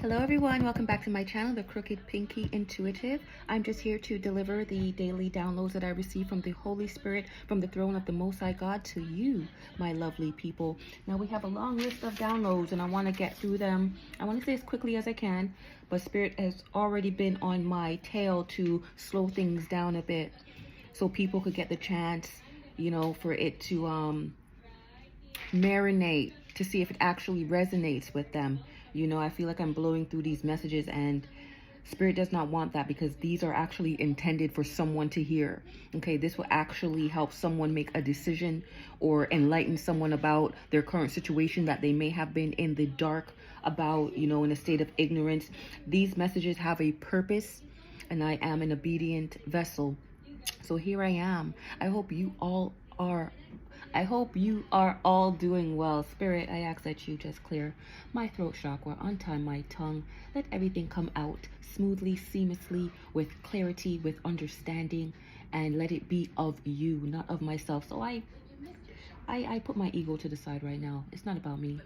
Hello everyone, welcome back to my channel, The Crooked Pinky Intuitive. I'm just here to deliver the daily downloads that I receive from the Holy Spirit, from the throne of the Most High God to you, my lovely people. Now we have a long list of downloads and I want to get through them. I want to say as quickly as I can, but Spirit has already been on my tail to slow things down a bit so people could get the chance, for it to marinate, to see if it actually resonates with them. I feel like I'm blowing through these messages and Spirit does not want that, because these are actually intended for someone to hear. Okay, this will actually help someone make a decision or enlighten someone about their current situation that they may have been in the dark about, in a state of ignorance. These messages have a purpose and I am an obedient vessel. So here I am. I hope you are all doing well. Spirit, I ask that you just clear my throat chakra, untie my tongue, let everything come out smoothly, seamlessly, with clarity, with understanding, and let it be of you, not of myself. So I put my ego to the side right now. It's not about me.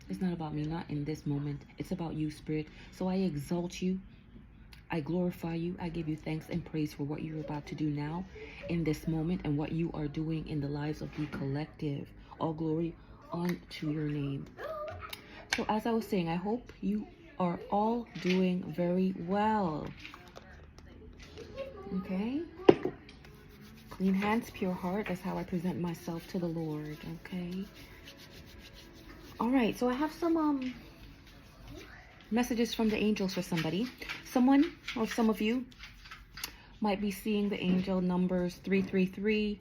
It's not about me, not in this moment. It's about you, Spirit. So I exalt you. I glorify you. I give you thanks and praise for what you're about to do now in this moment and what you are doing in the lives of the collective. All glory unto your name. So as I was saying, I hope you are all doing very well. Okay? Clean hands, pure heart. That's how I present myself to the Lord. Okay? All right. So I have some messages from the angels for somebody. Someone or some of you might be seeing the angel numbers 333,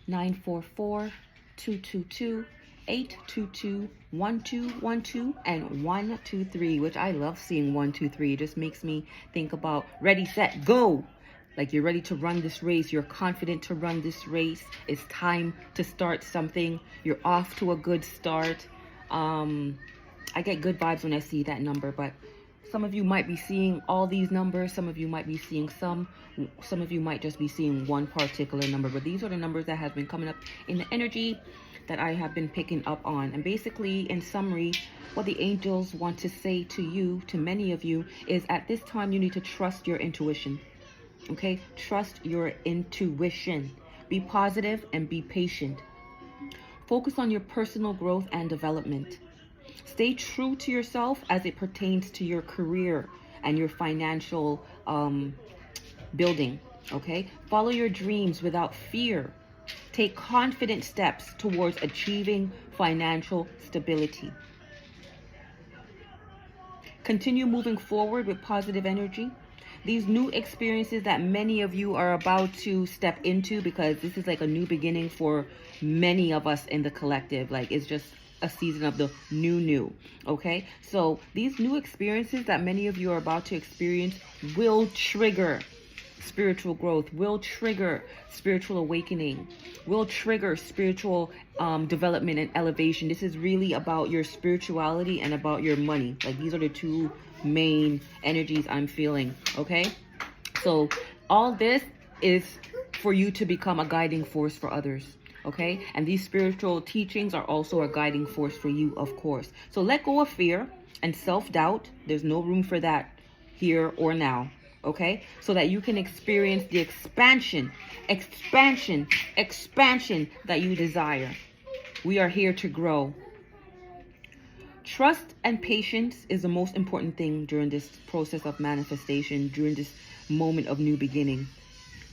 944, 222, 822, 1212, and 123, which I love seeing 123. It just makes me think about ready, set, go. Like you're ready to run this race. You're confident to run this race. It's time to start something. You're off to a good start. I get good vibes when I see that number, but some of you might be seeing all these numbers. Some of you might be seeing some of you might just be seeing one particular number, but these are the numbers that have been coming up in the energy that I have been picking up on. And basically, in summary, what the angels want to say to you, to many of you, is at this time you need to trust your intuition. Okay? Trust your intuition. Be positive and be patient. Focus on your personal growth and development. Stay true to yourself as it pertains to your career and your financial building, okay? Follow your dreams without fear. Take confident steps towards achieving financial stability. Continue moving forward with positive energy. These new experiences that many of you are about to step into, because this is like a new beginning for many of us in the collective. Like, it's just a season of the new, okay? So these new experiences that many of you are about to experience will trigger spiritual growth, will trigger spiritual awakening, will trigger spiritual development and elevation. This is really about your spirituality and about your money. Like, these are the two main energies I'm feeling, okay? So all this is for you to become a guiding force for others. Okay, and these spiritual teachings are also a guiding force for you, of course. So let go of fear and self-doubt. There's no room for that here or now. Okay, so that you can experience the expansion that you desire. We are here to grow. Trust and patience is the most important thing during this process of manifestation, during this moment of new beginning.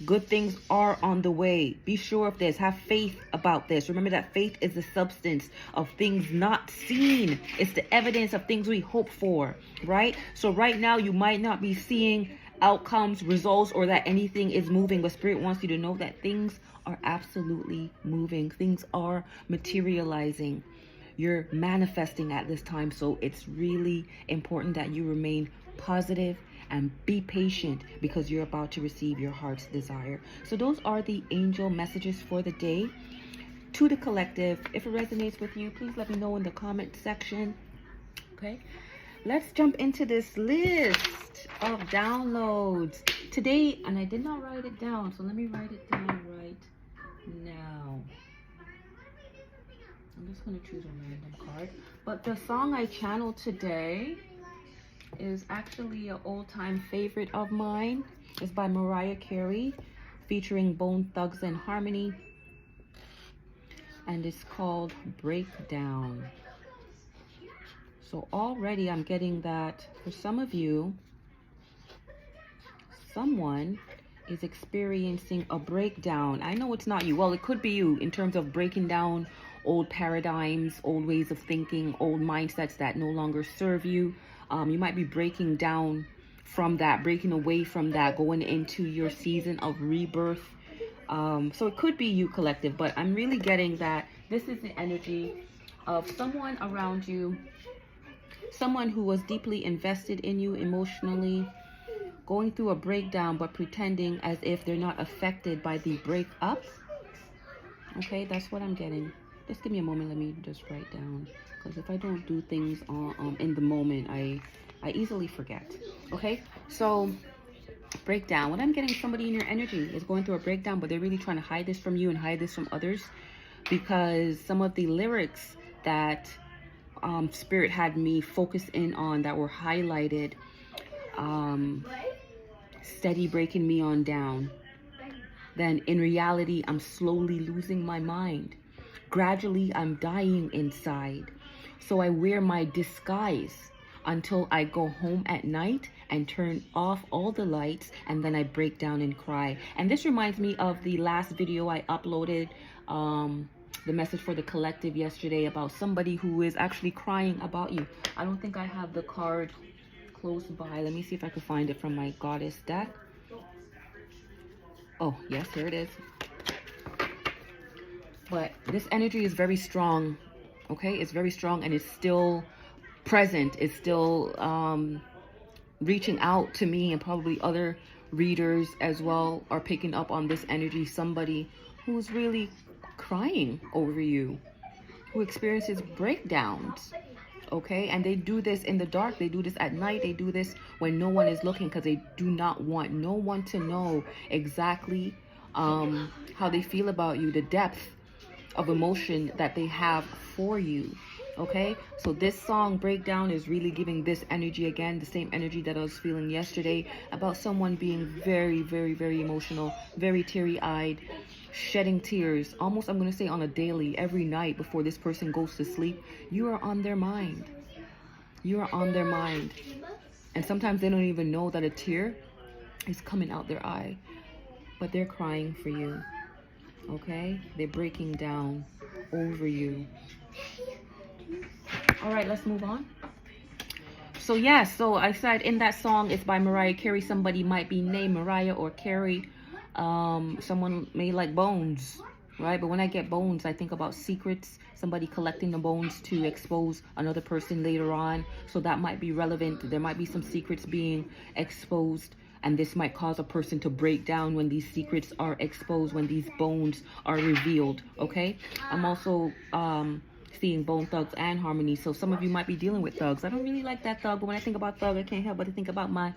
Good things are on the way. Be sure of this. Have faith about this. Remember that faith is the substance of things not seen. It's the evidence of things we hope for, right? So right now you might not be seeing outcomes, results, or that anything is moving, but Spirit wants you to know that things are absolutely moving. Things are materializing. You're manifesting at this time. So it's really important that you remain positive and be patient, because you're about to receive your heart's desire. So those are the angel messages for the day to the collective. If it resonates with you, please let me know in the comment section. Okay, let's jump into this list of downloads today. And I did not write it down, so let me write it down right now. I'm just going to choose a random card. But the song I channeled today is actually an old-time favorite of mine. It's by Mariah Carey, featuring Bone Thugs and Harmony, and it's called Breakdown. So already I'm getting that for some of you, someone is experiencing a breakdown. I know it's not you. Well, it could be you in terms of breaking down old paradigms, old ways of thinking, old mindsets that no longer serve you. You might be breaking down from that, breaking away from that, going into your season of rebirth. So it could be you, collective, but I'm really getting that this is the energy of someone around you, someone who was deeply invested in you emotionally, going through a breakdown but pretending as if they're not affected by the breakup. Okay, that's what I'm getting. Just give me a moment. Let me just write down, because if I don't do things in the moment, I easily forget. Okay, so breakdown. What I'm getting, somebody in your energy is going through a breakdown, but they're really trying to hide this from you and hide this from others, because some of the lyrics that Spirit had me focus in on that were highlighted, steady breaking me on down. Then in reality, I'm slowly losing my mind. Gradually, I'm dying inside. So I wear my disguise until I go home at night and turn off all the lights, and then I break down and cry. And this reminds me of the last video I uploaded, the message for the collective yesterday, about somebody who is actually crying about you. I don't think I have the card close by. Let me see if I can find it from my goddess deck. Oh, yes, here it is. But this energy is very strong, okay? It's very strong, and it's still present. It's still reaching out to me, and probably other readers as well are picking up on this energy. Somebody who's really crying over you, who experiences breakdowns, okay? And they do this in the dark. They do this at night. They do this when no one is looking, because they do not want no one to know exactly how they feel about you, the depth of emotion that they have for you. Okay, so this song Breakdown is really giving this energy again, the same energy that I was feeling yesterday about someone being very, very, very emotional, very teary-eyed, shedding tears, almost, I'm going to say, on a daily, every night before this person goes to sleep. You are on their mind. You are on their mind. And sometimes they don't even know that a tear is coming out their eye, but they're crying for you. Okay, they're breaking down over you. All right, let's move on. So yes, so I said in that song, it's by Mariah Carey. Somebody might be named Mariah or Carey. Someone may like bones, right? But when I get bones, I think about secrets, somebody collecting the bones to expose another person later on. So that might be relevant. There might be some secrets being exposed, and this might cause a person to break down when these secrets are exposed, when these bones are revealed, okay? I'm also seeing Bone Thugs and Harmony. So some of you might be dealing with thugs. I don't really like that thug, but when I think about thug, I can't help but to think about my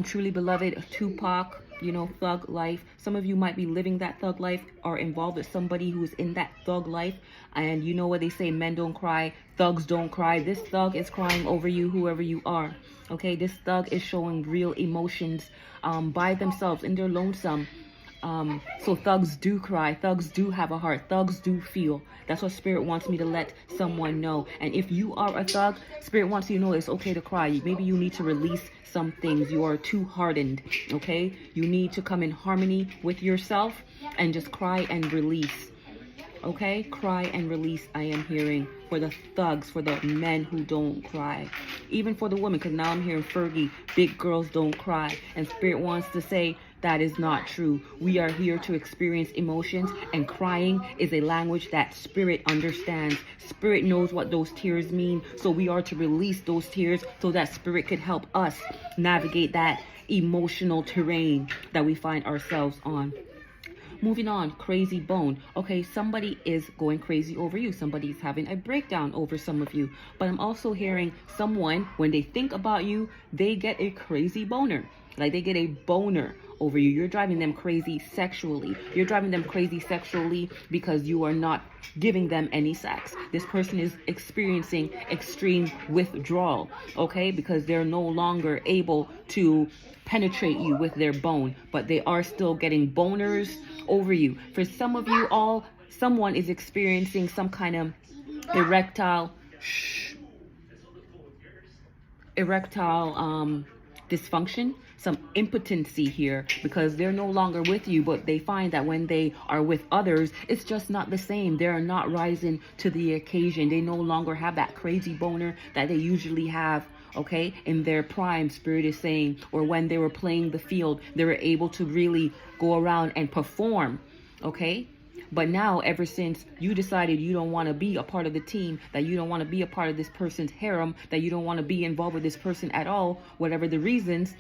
truly beloved Tupac, you know, thug life. Some of you might be living that thug life, or involved with somebody who is in that thug life. And you know what they say, men don't cry, thugs don't cry. This thug is crying over you, whoever you are. Okay, this thug is showing real emotions by themselves in their lonesome. So thugs do cry, thugs do have a heart, thugs do feel. That's what Spirit wants me to let someone know. And if you are a thug, Spirit wants you to know it's okay to cry. Maybe you need to release some things. You are too hardened, okay? You need to come in harmony with yourself and just cry and release, okay? Cry and release, I am hearing, for the thugs, for the men who don't cry. Even for the women, because now I'm hearing Fergie, big girls don't cry. And Spirit wants to say, that is not true. We are here to experience emotions, and crying is a language that Spirit understands. Spirit knows what those tears mean, so we are to release those tears so that Spirit could help us navigate that emotional terrain that we find ourselves on. Moving on, crazy bone. Okay, somebody is going crazy over you. Somebody's having a breakdown over some of you. But I'm also hearing someone, when they think about you, they get a crazy boner. Like they get a boner over you. You're driving them crazy sexually. You're driving them crazy sexually because you are not giving them any sex. This person is experiencing extreme withdrawal, okay? Because they're no longer able to penetrate you with their bone, but they are still getting boners over you. For some of you all, someone is experiencing some kind of erectile dysfunction, some impotency here, because they're no longer with you, but they find that when they are with others, it's just not the same. They're not rising to the occasion. They no longer have that crazy boner that they usually have, okay, in their prime, Spirit is saying, or when they were playing the field, they were able to really go around and perform, okay? But now, ever since you decided you don't want to be a part of the team, that you don't want to be a part of this person's harem, that you don't want to be involved with this person at all, whatever the reasons,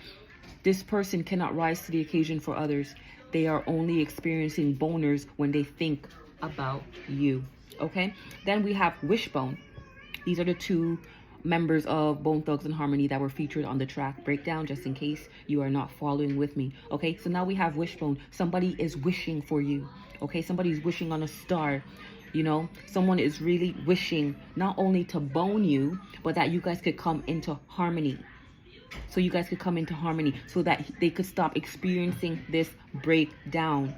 this person cannot rise to the occasion for others. They are only experiencing boners when they think about you, okay? Then we have Wishbone. These are the two members of Bone Thugs and Harmony that were featured on the track Breakdown, just in case you are not following with me. Okay, so now we have Wishbone. Somebody is wishing for you. Okay, somebody's wishing on a star. You know, someone is really wishing not only to bone you, but that you guys could come into harmony. So you guys could come into harmony so that they could stop experiencing this breakdown.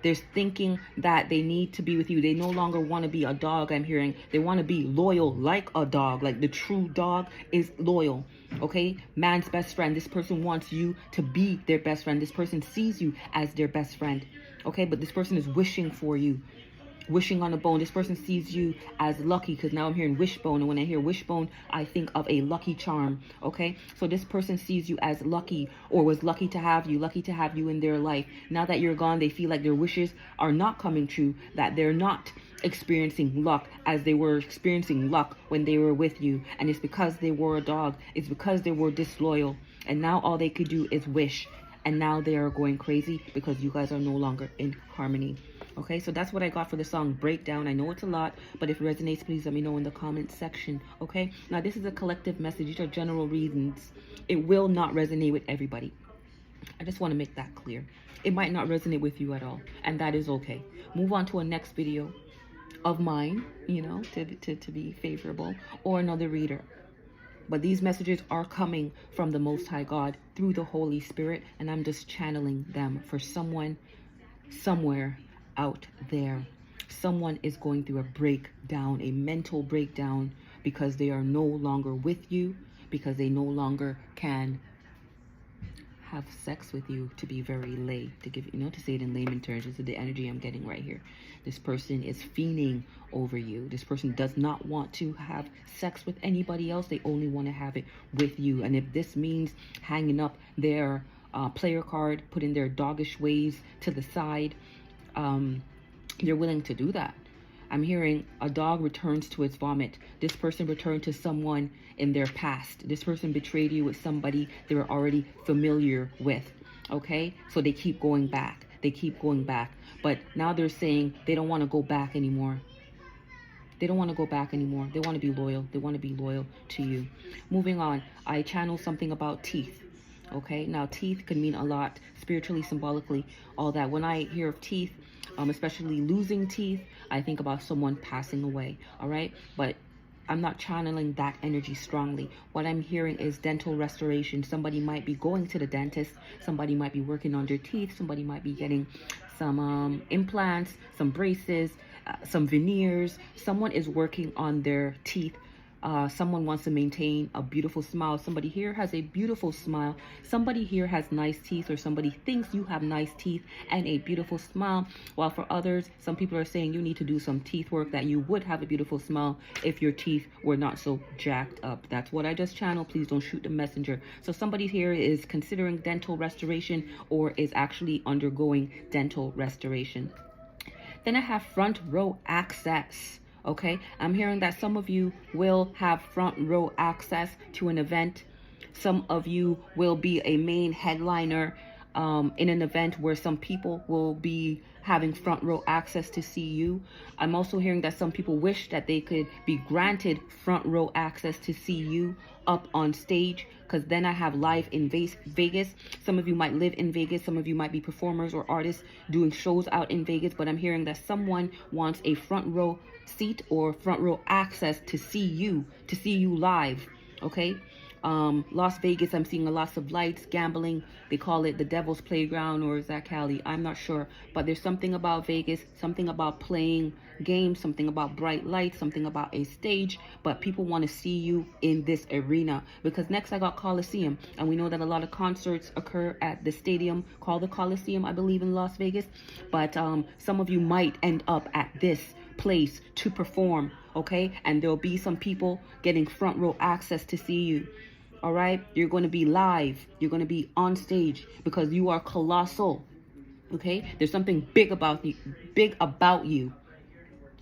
They're thinking that they need to be with you. They no longer want to be a dog, I'm hearing. They want to be loyal like a dog. Like the true dog is loyal. Okay? Man's best friend. This person wants you to be their best friend. This person sees you as their best friend. Okay? But this person is wishing for you. Wishing on a bone. This person sees you as lucky, because now I'm hearing wishbone, and when I hear wishbone, I think of a lucky charm. Okay, so this person sees you as lucky, or was lucky to have you in their life. Now that you're gone, they feel like their wishes are not coming true, that they're not experiencing luck as they were experiencing luck when they were with you. And it's because they were a dog. It's because they were disloyal, and now all they could do is wish, and now they are going crazy because you guys are no longer in harmony. Okay, so that's what I got for the song Breakdown. I know it's a lot, but if it resonates, please let me know in the comment section. Okay, now this is a collective message. These are general reasons. It will not resonate with everybody. I just want to make that clear. It might not resonate with you at all, and that is okay. Move on to a next video of mine, you know, to be favorable, or another reader. But these messages are coming from the Most High God through the Holy Spirit, and I'm just channeling them for someone, somewhere out there. Someone is going through a breakdown, a mental breakdown, because they are no longer with you, because they no longer can have sex with you, to be very lay, to give, you know, to say it in layman terms. This is the energy I'm getting right here. This person is fiending over you. This person does not want to have sex with anybody else. They only want to have it with you. And if this means hanging up their player card, putting their doggish ways to the side, they're willing to do that. I'm hearing a dog returns to its vomit. This person returned to someone in their past. This person betrayed you with somebody they were already familiar with. Okay, so they keep going back. They keep going back. But now they're saying they don't want to go back anymore. They don't want to go back anymore. They want to be loyal. They want to be loyal to you. Moving on, I channel something about teeth. Okay, now teeth could mean a lot, spiritually, symbolically, all that. When I hear of teeth, especially losing teeth, I think about someone passing away, all right? But I'm not channeling that energy strongly. What I'm hearing is dental restoration. Somebody might be going to the dentist. Somebody might be working on their teeth. Somebody might be getting some implants, some braces, some veneers. Someone is working on their teeth. Someone wants to maintain a beautiful smile. Somebody here has a beautiful smile. Somebody here has nice teeth, or somebody thinks you have nice teeth and a beautiful smile. While for others, some people are saying you need to do some teeth work, that you would have a beautiful smile if your teeth were not so jacked up. That's what I just channeled. Please don't shoot the messenger. So somebody here is considering dental restoration, or is actually undergoing dental restoration. Then I have front row access. Okay, I'm hearing that some of you will have front row access to an event. Some of you will be a main headliner in an event where some people will be having front row access to see you. I'm also hearing that some people wish that they could be granted front row access to see you up on stage, because then I have live in Vegas. Some of you might live in Vegas. Some of you might be performers or artists doing shows out in Vegas, but I'm hearing that someone wants a front row seat or front row access to see you live. Okay. Las Vegas, I'm seeing a lot of lights, gambling. They call it the devil's playground, or is that Cali? I'm not sure. But there's something about Vegas, something about playing games, something about bright lights, something about a stage. But people want to see you in this arena, because next I got Coliseum. And we know that a lot of concerts occur at the stadium called the Coliseum, I believe, in Las Vegas. But some of you might end up at this place to perform, okay? And there'll be some people getting front row access to see you. All right, you're going to be live. You're going to be on stage because you are colossal. Okay, there's something big about you.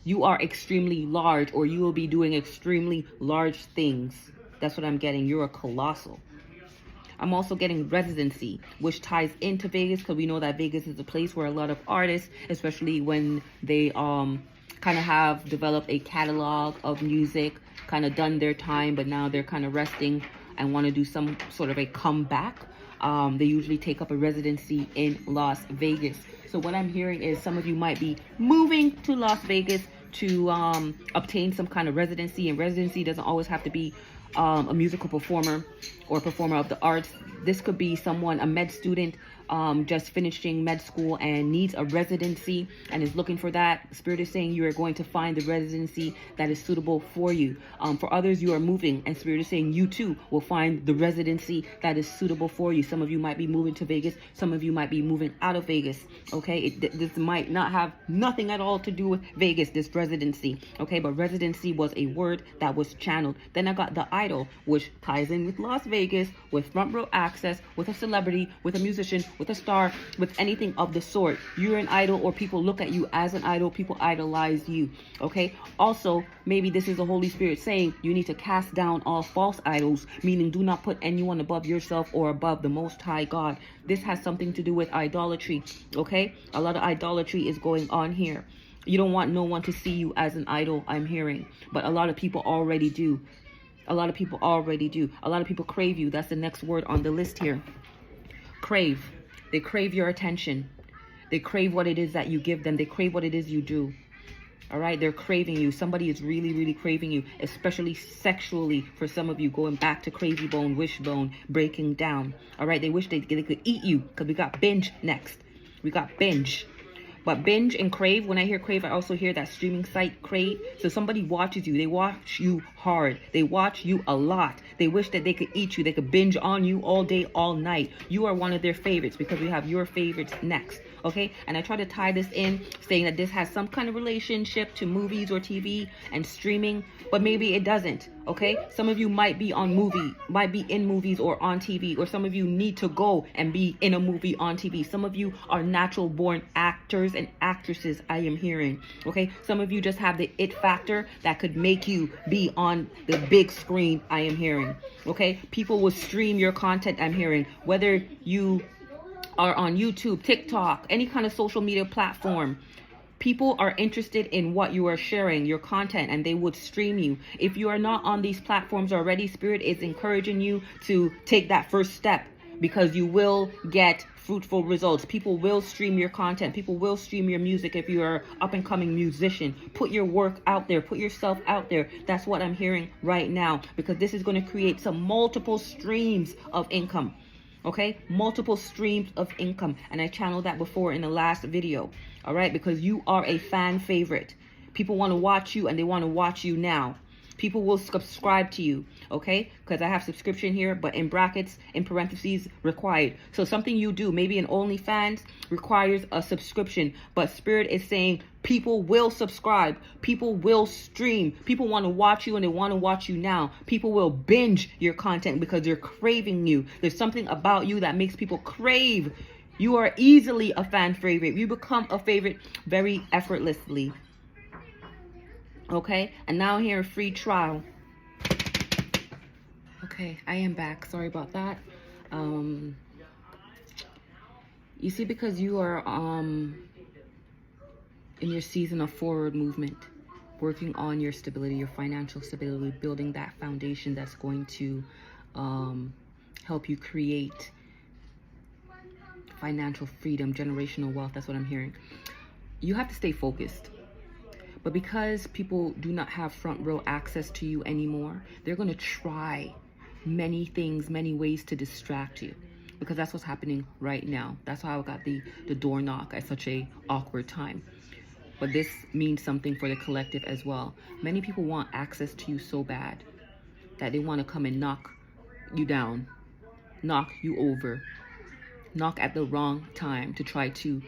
You are extremely large, or you will be doing extremely large things. That's what I'm getting. You're a colossal. I'm also getting residency, which ties into Vegas, because we know that Vegas is a place where a lot of artists, especially when they kind of have developed a catalog of music, kind of done their time, but now they're kind of resting and want to do some sort of a comeback, they usually take up a residency in Las Vegas. So what I'm hearing is some of you might be moving to Las Vegas to obtain some kind of residency. And residency doesn't always have to be a musical performer or performer of the arts. This could be someone, a med student, just finishing med school and needs a residency and is looking for that. Spirit is saying you are going to find the residency that is suitable for you. For others, you are moving, and Spirit is saying you too will find the residency that is suitable for you. Some of you might be moving to Vegas. Some of you might be moving out of Vegas. Okay, this might not have nothing at all to do with Vegas, this residency. Okay, but residency was a word that was channeled. Then I got the idol, which ties in with Las Vegas, with front row access, with a celebrity, with a musician, with a star, with anything of the sort. You're an idol, or people look at you as an idol. People idolize you. Okay. Also, maybe this is the Holy Spirit saying you need to cast down all false idols, meaning do not put anyone above yourself or above the Most High God. This has something to do with idolatry. Okay. A lot of idolatry is going on here. You don't want no one to see you as an idol, I'm hearing, but a lot of people already do. A lot of people already do. A lot of people crave you. That's the next word on the list here. Crave. They crave your attention. They crave what it is that you give them. They crave what it is you do. All right? They're craving you. Somebody is really, really craving you, especially sexually for some of you, going back to crazy bone, wishbone, breaking down. All right? They wish they could eat you, because we got binge next. We got binge. But binge and crave, when I hear crave, I also hear that streaming site crave. So somebody watches you. They watch you hard. They watch you a lot. They wish that they could eat you. They could binge on you all day, all night. You are one of their favorites, because we have your favorites next. Okay? And I try to tie this in, saying that this has some kind of relationship to movies or TV and streaming, but maybe it doesn't. Okay? Some of you might be in movies or on TV, or some of you need to go and be in a movie on TV. Some of you are natural born actors and actresses, I am hearing. Okay? Some of you just have the it factor that could make you be on the big screen, I am hearing. Okay? People will stream your content, I'm hearing. Whether you are on YouTube, TikTok, any kind of social media platform, people are interested in what you are sharing, your content, and they would stream you. If you are not on these platforms already, Spirit is encouraging you to take that first step, because you will get fruitful results. People will stream your content. People will stream your music. If you are an up-and-coming musician, put your work out there. Put yourself out there. That's what I'm hearing right now, because this is going to create some multiple streams of income. Okay, multiple streams of income. And I channeled that before in the last video. All right, because you are a fan favorite. People want to watch you, and they want to watch you now. People will subscribe to you, okay? Because I have subscription here, but in brackets, in parentheses, required. So something you do, maybe an OnlyFans, requires a subscription. But Spirit is saying people will subscribe. People will stream. People want to watch you, and they want to watch you now. People will binge your content because they're craving you. There's something about you that makes people crave. You are easily a fan favorite. You become a favorite very effortlessly. Okay, and now here, free trial. Okay, I am back. Sorry about that. You see, because you are in your season of forward movement, working on your stability, your financial stability, building that foundation that's going to help you create financial freedom, generational wealth. That's what I'm hearing. You have to stay focused. But because people do not have front row access to you anymore, they're going to try many things, many ways to distract you. Because that's what's happening right now. That's how I got the door knock at such a awkward time. But this means something for the collective as well. Many people want access to you so bad that they want to come and knock you down, knock you over, knock at the wrong time to try to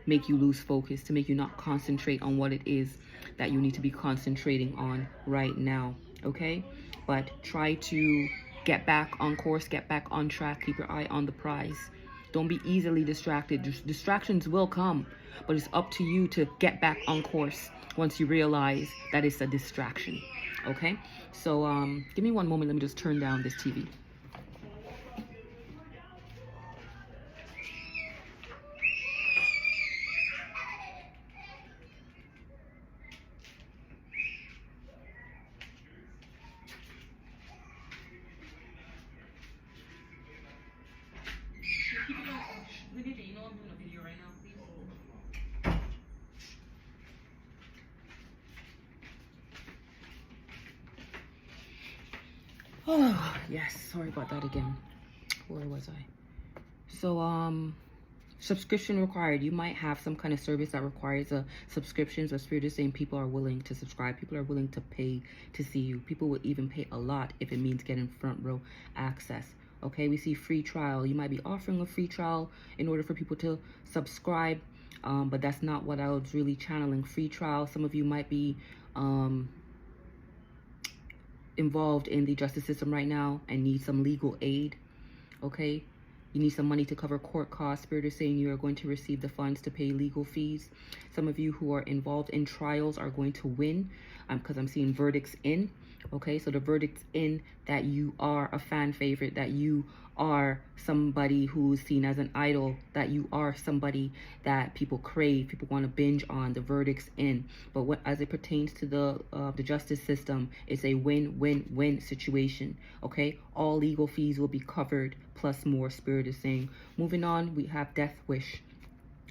make you lose focus, to make you not concentrate on what it is that you need to be concentrating on right now, okay? But try to get back on course, get back on track, keep your eye on the prize. Don't be easily distracted. Distractions will come, but it's up to you to get back on course once you realize that it's a distraction, okay? So give me one moment. Let me just turn down this TV. You know I'm doing a video right now, please. Oh, yes. Sorry about that again. Where was I? So, subscription required. You might have some kind of service that requires a subscription. So Spirit is saying people are willing to subscribe. People are willing to pay to see you. People will even pay a lot if it means getting front row access. Okay, we see free trial. You might be offering a free trial in order for people to subscribe, but that's not what I was really channeling. Free trial. Some of you might be involved in the justice system right now and need some legal aid. Okay, you need some money to cover court costs. Spirit is saying you are going to receive the funds to pay legal fees. Some of you who are involved in trials are going to win because I'm seeing verdicts in. Okay, so the verdict's in that you are a fan favorite, that you are somebody who's seen as an idol, that you are somebody that people crave, people want to binge on. The verdict's in. But what, as it pertains to the justice system, it's a win-win-win situation. Okay, all legal fees will be covered plus more. Spirit is saying. Moving on, we have death wish.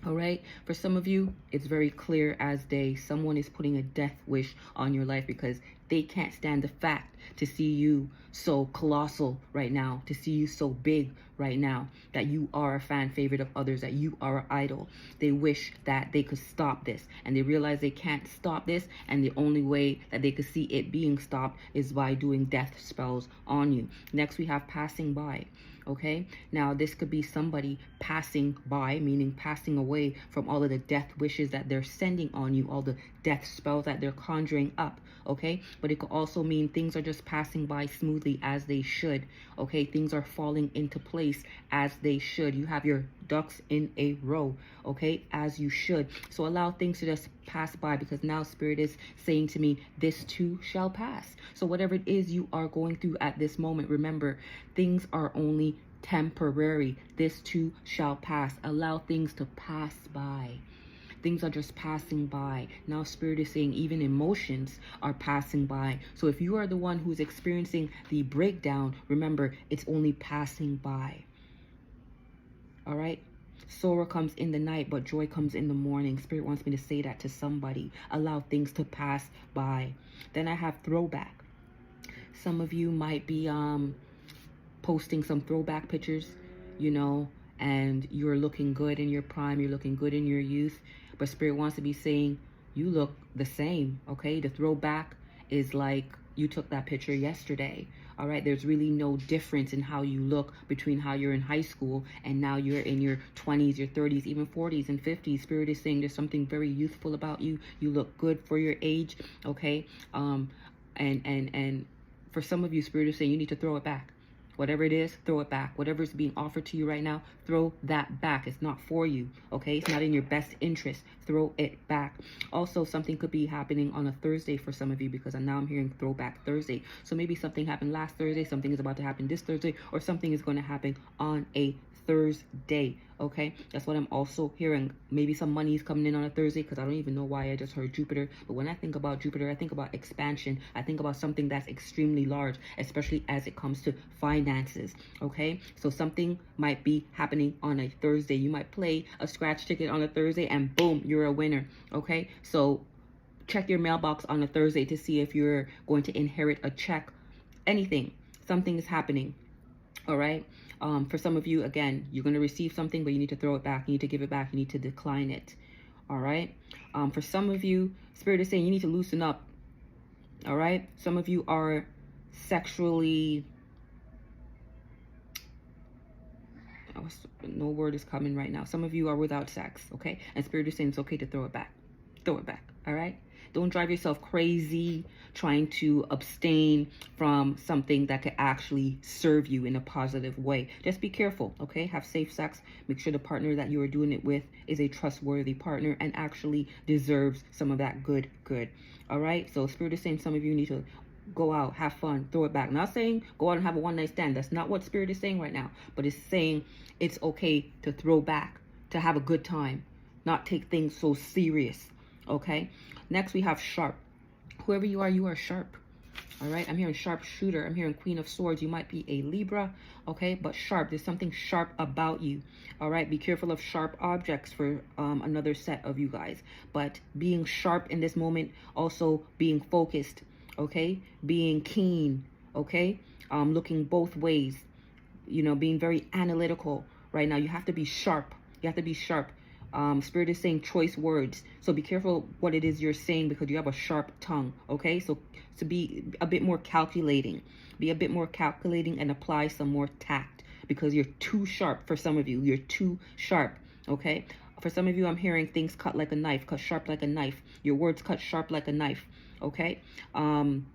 All right, for some of you, it's very clear as day. Someone is putting a death wish on your life because they can't stand the fact to see you so colossal right now, to see you so big right now, that you are a fan favorite of others, that you are an idol. They wish that they could stop this, and they realize they can't stop this, and the only way that they could see it being stopped is by doing death spells on you. Next, we have passing by. Okay, now this could be somebody passing by, meaning passing away from all of the death wishes that they're sending on you, all the death spells that they're conjuring up. Okay, but it could also mean things are just passing by smoothly as they should. Okay, things are falling into place as they should. You have your ducks in a row, okay, as you should. So allow things to just pass by, because now Spirit is saying to me, this too shall pass. So whatever it is you are going through at this moment, remember, things are only temporary. This too shall pass. Allow things to pass by. Things are just passing by. Now Spirit is saying even emotions are passing by. So if you are the one who's experiencing the breakdown, remember, it's only passing by. All right? Sorrow comes in the night, but joy comes in the morning. Spirit wants me to say that to somebody. Allow things to pass by. Then I have throwback. Some of you might be posting some throwback pictures, you know, and you're looking good in your prime, you're looking good in your youth, but Spirit wants to be saying you look the same. Okay, the throwback is like you took that picture yesterday. All right, there's really no difference in how you look between how you're in high school and now you're in your 20s, your 30s, even 40s and 50s. Spirit is saying there's something very youthful about you. You look good for your age. Okay, and for some of you, Spirit is saying you need to throw it back. Whatever it is, throw it back. Whatever is being offered to you right now, throw that back. It's not for you, okay? It's not in your best interest. Throw it back. Also, something could be happening on a Thursday for some of you, because now I'm hearing throwback Thursday. So maybe something happened last Thursday, something is about to happen this Thursday, or something is going to happen on a Thursday, Okay, that's what I'm also hearing. Maybe some money is coming in on a Thursday, because I don't even know why I just heard Jupiter. But when I think about Jupiter, I think about expansion. I think about something that's extremely large, especially as it comes to finances. Okay, so something might be happening on a Thursday. You might play a scratch ticket on a Thursday and boom, you're a winner. Okay, so check your mailbox on a Thursday to see if you're going to inherit a check. Anything, something is happening. All right. For some of you, again, you're going to receive something, but you need to throw it back. You need to give it back. You need to decline it. All right. For some of you, Spirit is saying you need to loosen up. All right. Some of you are sexually, no word is coming right now. Some of you are without sex. Okay. And Spirit is saying it's okay to throw it back. Throw it back. All right. Don't drive yourself crazy trying to abstain from something that could actually serve you in a positive way. Just be careful, okay? Have safe sex. Make sure the partner that you are doing it with is a trustworthy partner and actually deserves some of that good. All right? So Spirit is saying some of you need to go out, have fun, throw it back. Not saying go out and have a one-night stand. That's not what Spirit is saying right now. But it's saying it's okay to throw back, to have a good time, not take things so serious. Okay, next we have sharp. Whoever you are sharp. All right, I'm hearing sharpshooter. I'm hearing Queen of Swords. You might be a Libra, okay, but sharp. There's something sharp about you. All right, be careful of sharp objects for another set of you guys. But being sharp in this moment, also being focused, okay, being keen, okay, looking both ways, you know, being very analytical right now. You have to be sharp. You have to be sharp. Spirit is saying choice words, so be careful what it is you're saying, because you have a sharp tongue. Okay, so to be a bit more calculating, and apply some more tact, because you're too sharp. For some of you, you're too sharp. Okay, for some of you, I'm hearing things cut like a knife, cut sharp like a knife. Your words cut sharp like a knife. Okay, and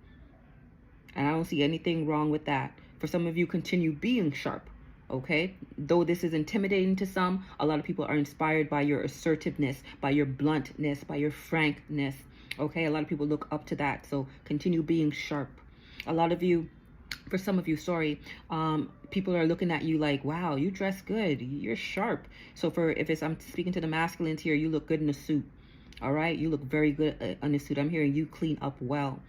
I don't see anything wrong with that. For some of you, continue being sharp. Okay, though this is intimidating to some, a lot of people are inspired by your assertiveness, by your bluntness, by your frankness. Okay, a lot of people look up to that, so continue being sharp. A lot of you, for some of you, sorry, people are looking at you like, wow, you dress good, you're sharp. So I'm speaking to the masculines here, you look good in a suit. All right, you look very good in a suit. I'm hearing you clean up well.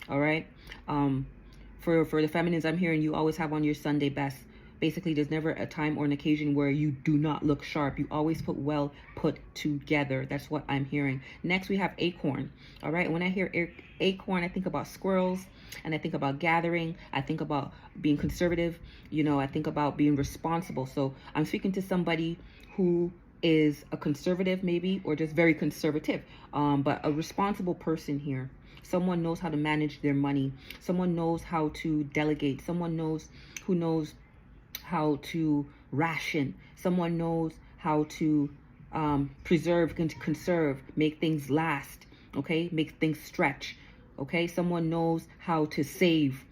All right, for the feminines, I'm hearing you always have on your Sunday best. Basically, there's never a time or an occasion where you do not look sharp. You always put together. That's what I'm hearing. Next, we have acorn. All right. When I hear acorn, I think about squirrels, and I think about gathering. I think about being conservative. You know, I think about being responsible. So I'm speaking to somebody who is a conservative, maybe, or just very conservative, but a responsible person here. Someone knows how to manage their money. Someone knows how to delegate. Someone who knows how to ration. Someone knows how to preserve, conserve, make things last, okay, make things stretch, okay. Someone knows how to save,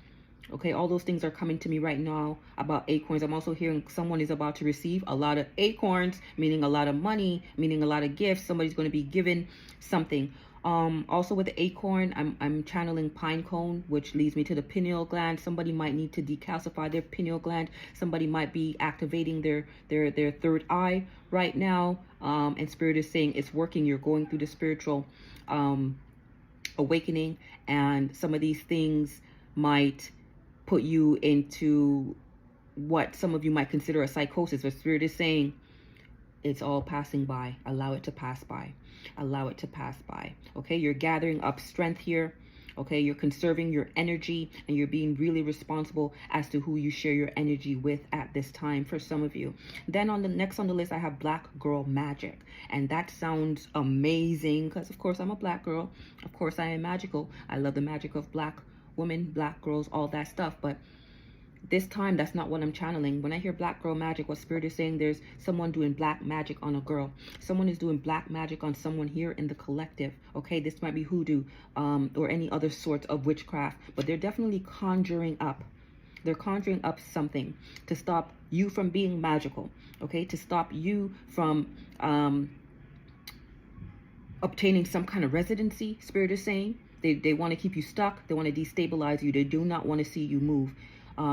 okay. All those things are coming to me right now about acorns. I'm also hearing someone is about to receive a lot of acorns, meaning a lot of money, meaning a lot of gifts. Somebody's going to be given something. Also with the acorn, I'm channeling pine cone, which leads me to the pineal gland. Somebody might need to decalcify their pineal gland. Somebody might be activating their third eye right now. And Spirit is saying it's working. You're going through the spiritual awakening, and some of these things might put you into what some of you might consider a psychosis. But Spirit is saying it's all passing by. Allow it to pass by. Allow it to pass by. Okay, you're gathering up strength here. Okay, you're conserving your energy, and you're being really responsible as to who you share your energy with at this time for some of you. Then next on the list, I have Black Girl Magic. And that sounds amazing because, of course, I'm a black girl. Of course, I am magical. I love the magic of black women, black girls, all that stuff. But this time, that's not what I'm channeling. When I hear Black Girl Magic, what Spirit is saying, there's someone doing black magic on a girl. Someone is doing black magic on someone here in the collective. Okay, this might be hoodoo or any other sorts of witchcraft, but they're definitely conjuring up. They're conjuring up something to stop you from being magical. Okay, to stop you from obtaining some kind of residency. Spirit is saying they want to keep you stuck. They want to destabilize you. They do not want to see you move.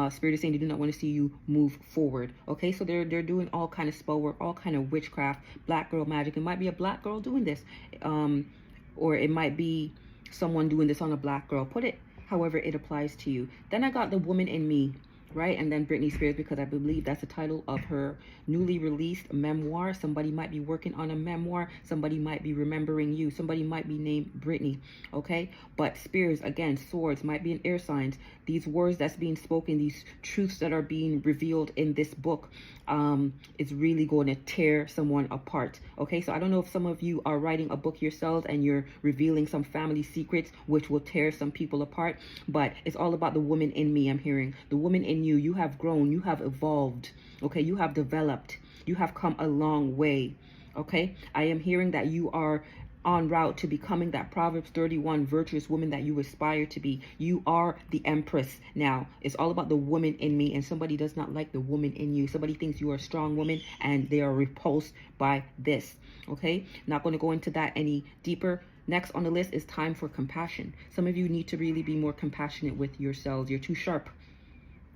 Spirit is saying they do not want to see you move forward. Okay, so they're doing all kind of spell work, all kind of witchcraft, black girl magic. It might be a black girl doing this, or it might be someone doing this on a black girl. Put it however it applies to you. Then I got the woman in me, right? And then Britney Spears, because I believe that's the title of her newly released memoir. Somebody might be working on a memoir. Somebody might be remembering you. Somebody might be named Britney, okay? But Spears, again, swords, might be an air signs. These words that's being spoken, these truths that are being revealed in this book, is really going to tear someone apart, okay? So I don't know if some of you are writing a book yourselves and you're revealing some family secrets which will tear some people apart, but it's all about the woman in me. I'm hearing the woman in you. You have grown, you have evolved, okay? You have developed, you have come a long way, okay? I am hearing that you are on route to becoming that Proverbs 31 virtuous woman that you aspire to be. You are the empress now. It's all about the woman in me, and somebody does not like the woman in you. Somebody thinks you are a strong woman and they are repulsed by this, okay? Not going to go into that any deeper. Next on the list is time for compassion. Some of you need to really be more compassionate with yourselves. You're too sharp,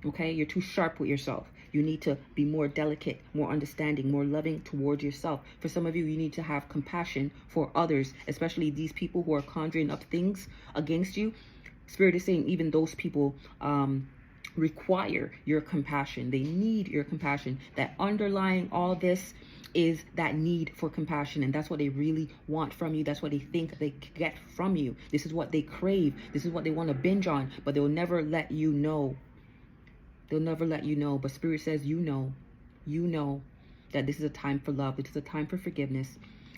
okay? You're too sharp with yourself. You need to be more delicate, more understanding, more loving towards yourself. For some of you, you need to have compassion for others, especially these people who are conjuring up things against you. Spirit is saying even those people require your compassion. They need your compassion. That underlying all this is that need for compassion, and that's what they really want from you. That's what they think they get from you. This is what they crave. This is what they want to binge on, but they'll never let you know. They'll never let you know, but Spirit says you know that this is a time for love. This is a time for forgiveness.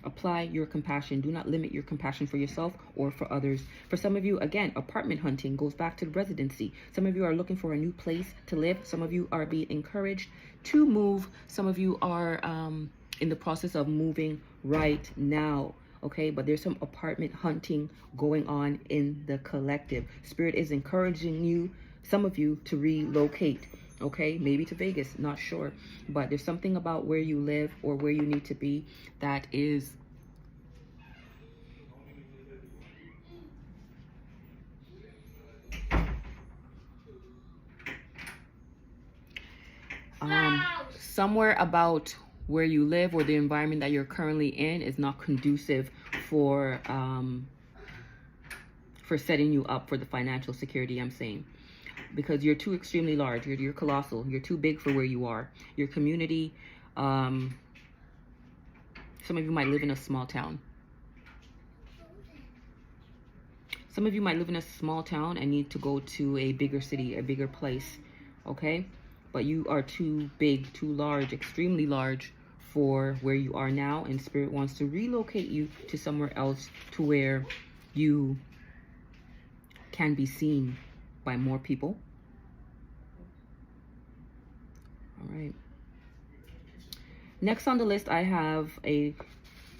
Apply your compassion. Do not limit your compassion for yourself or for others. For some of you, again, apartment hunting goes back to the residency. Some of you are looking for a new place to live. Some of you are being encouraged to move. Some of you are in the process of moving right now. Okay, but there's some apartment hunting going on in the collective. Spirit is encouraging you, some of you, to relocate, okay? Maybe to Vegas, not sure. But there's something about where you live or where you need to be that is somewhere about where you live or the environment that you're currently in is not conducive for setting you up for the financial security, I'm saying. Because you're too extremely large. You're colossal. You're too big for where you are. Your community, some of you might live in a small town. Some of you might live in a small town and need to go to a bigger city, a bigger place, okay? But you are too big, too large, extremely large for where you are now, and Spirit wants to relocate you to somewhere else to where you can be seen by more people. All right. Next on the list, I have a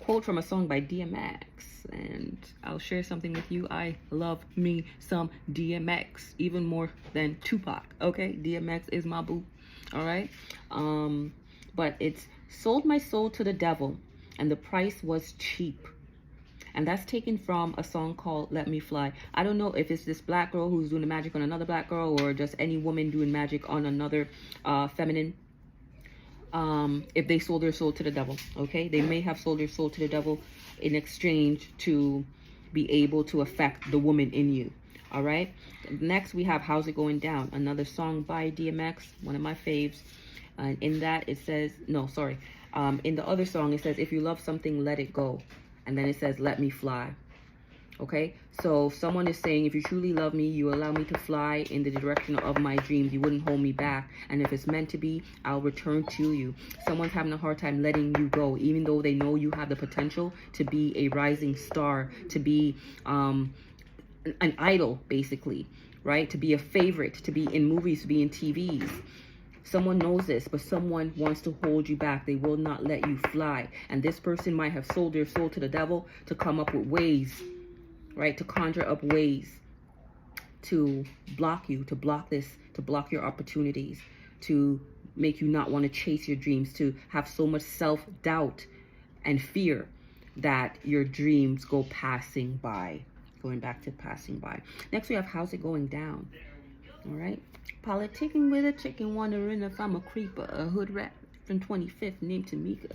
quote from a song by DMX, and I'll share something with you. I love me some DMX, even more than Tupac, okay? DMX is my boo, all right? But it's sold my soul to the devil, and the price was cheap. And that's taken from a song called Let Me Fly. I don't know if it's this black girl who's doing the magic on another black girl, or just any woman doing magic on another feminine. If they sold their soul to the devil, okay? They may have sold their soul to the devil in exchange to be able to affect the woman in you, all right? Next, we have How's It Going Down, another song by DMX, one of my faves. And in that, it says, no, sorry. In the other song, it says, if you love something, let it go. And then it says, let me fly. Okay, so someone is saying, if you truly love me, you allow me to fly in the direction of my dreams. You wouldn't hold me back. And if it's meant to be, I'll return to you. Someone's having a hard time letting you go, even though they know you have the potential to be a rising star, to be an idol, basically, right? To be a favorite, to be in movies, to be in TVs. Someone knows this, but someone wants to hold you back. They will not let you fly. And this person might have sold their soul to the devil to come up with ways, right? To conjure up ways to block you, to block this, to block your opportunities, to make you not want to chase your dreams, to have so much self-doubt and fear that your dreams go passing by. Going back to passing by. Next, we have How's It Going Down. All right. Politicking with a chicken, wondering if I'm a creeper, a hood rat from 25th named Tamika.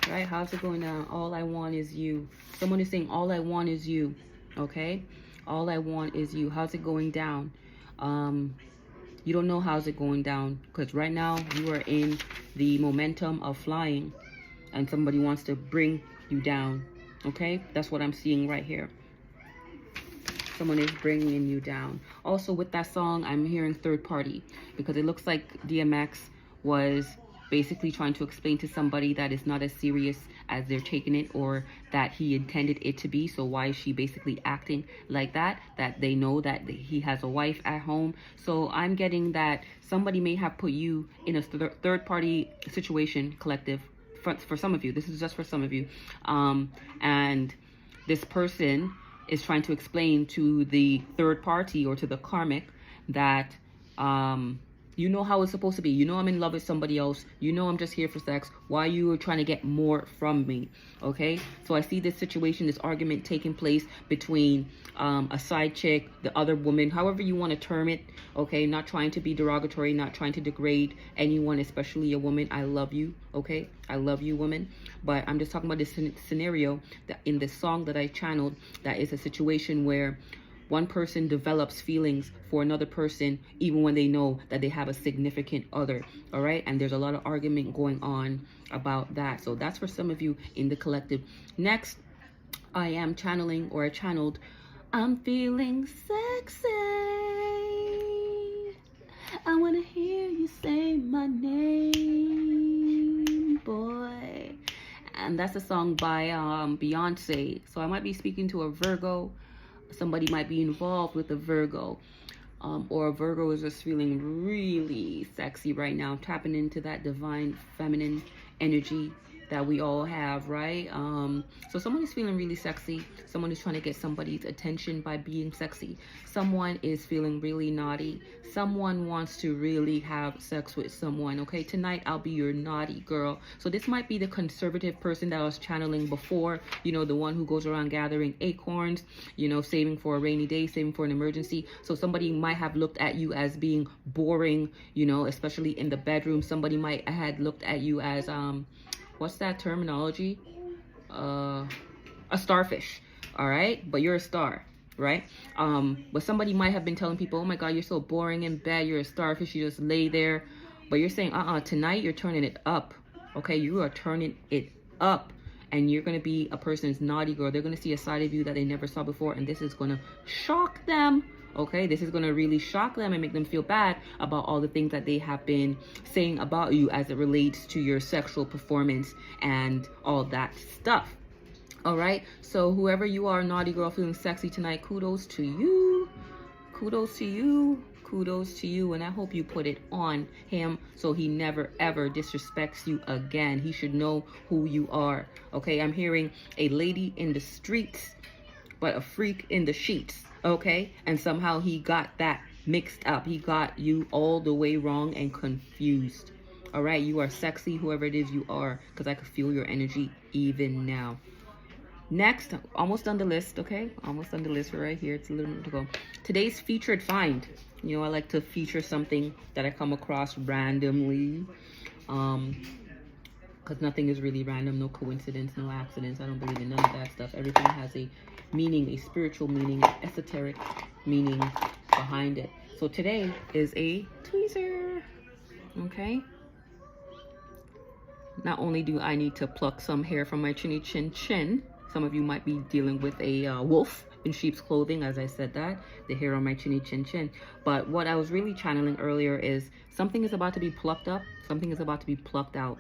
All right. How's it going down? All I want is you. Someone is saying, all I want is you. Okay. All I want is you. How's it going down? You don't know how's it going down because right now you are in the momentum of flying and somebody wants to bring you down. Okay. That's what I'm seeing right here. Someone is bringing you down. Also with that song, I'm hearing third party because it looks like DMX was basically trying to explain to somebody that it's not as serious as they're taking it or that he intended it to be. So why is she basically acting like that? That they know that he has a wife at home. So I'm getting that somebody may have put you in a third party situation, collective, for some of you. This is just for some of you. And this person is trying to explain to the third party or to the karmic that you know how it's supposed to be. You know I'm in love with somebody else. You know I'm just here for sex. Why you are trying to get more from me? Okay, so I see this situation, this argument taking place between a side chick, the other woman, however you want to term it. Okay, not trying to be derogatory, not trying to degrade anyone, especially a woman. I love you. Okay, I love you, woman. But I'm just talking about this scenario that in this song that I channeled, that is a situation where one person develops feelings for another person even when they know that they have a significant other. All right, and there's a lot of argument going on about that. So that's for some of you in the collective. Next, I am channeling, or I channeled, I'm feeling sexy. I want to hear you say my name, boy. And that's a song by Beyonce. So I might be speaking to a Virgo. Somebody might be involved with a Virgo. Or a Virgo is just feeling really sexy right now, tapping into that divine feminine energy that we all have, right? So someone is feeling really sexy. Someone is trying to get somebody's attention by being sexy. Someone is feeling really naughty. Someone wants to really have sex with someone, okay? Tonight, I'll be your naughty girl. So this might be the conservative person that I was channeling before, you know, the one who goes around gathering acorns, you know, saving for a rainy day, saving for an emergency. So somebody might have looked at you as being boring, you know, especially in the bedroom. Somebody might have looked at you as, what's that terminology? A starfish, all right? But you're a star, right? But somebody might have been telling people, oh my God, you're so boring in bed. You're a starfish. You just lay there. But you're saying, tonight you're turning it up, okay? You are turning it up. And you're going to be a person's naughty girl. They're going to see a side of you that they never saw before. And this is going to shock them. Okay, this is going to really shock them and make them feel bad about all the things that they have been saying about you as it relates to your sexual performance and all that stuff. All right, so whoever you are, naughty girl feeling sexy tonight, kudos to you. Kudos to you. Kudos to you. And I hope you put it on him so he never ever disrespects you again. He should know who you are. Okay, I'm hearing a lady in the streets, but a freak in the sheets. Okay, and somehow he got that mixed up. He got you all the way wrong and confused. All right, you are sexy, whoever it is you are, because I could feel your energy even now. Next, almost done the list. Okay, almost done the list. We're right here. It's a little bit to go. Today's featured find. You know, I like to feature something that I come across randomly, because nothing is really random. No coincidence, no accidents. I don't believe in none of that stuff. Everything has a meaning, a spiritual meaning, an esoteric meaning behind it. So today is a tweezer. Okay, not only do I need to pluck some hair from my chinny chin chin, some of you might be dealing with a wolf in sheep's clothing, as I said that, the hair on my chinny chin chin. But what I was really channeling earlier is something is about to be plucked up, something is about to be plucked out.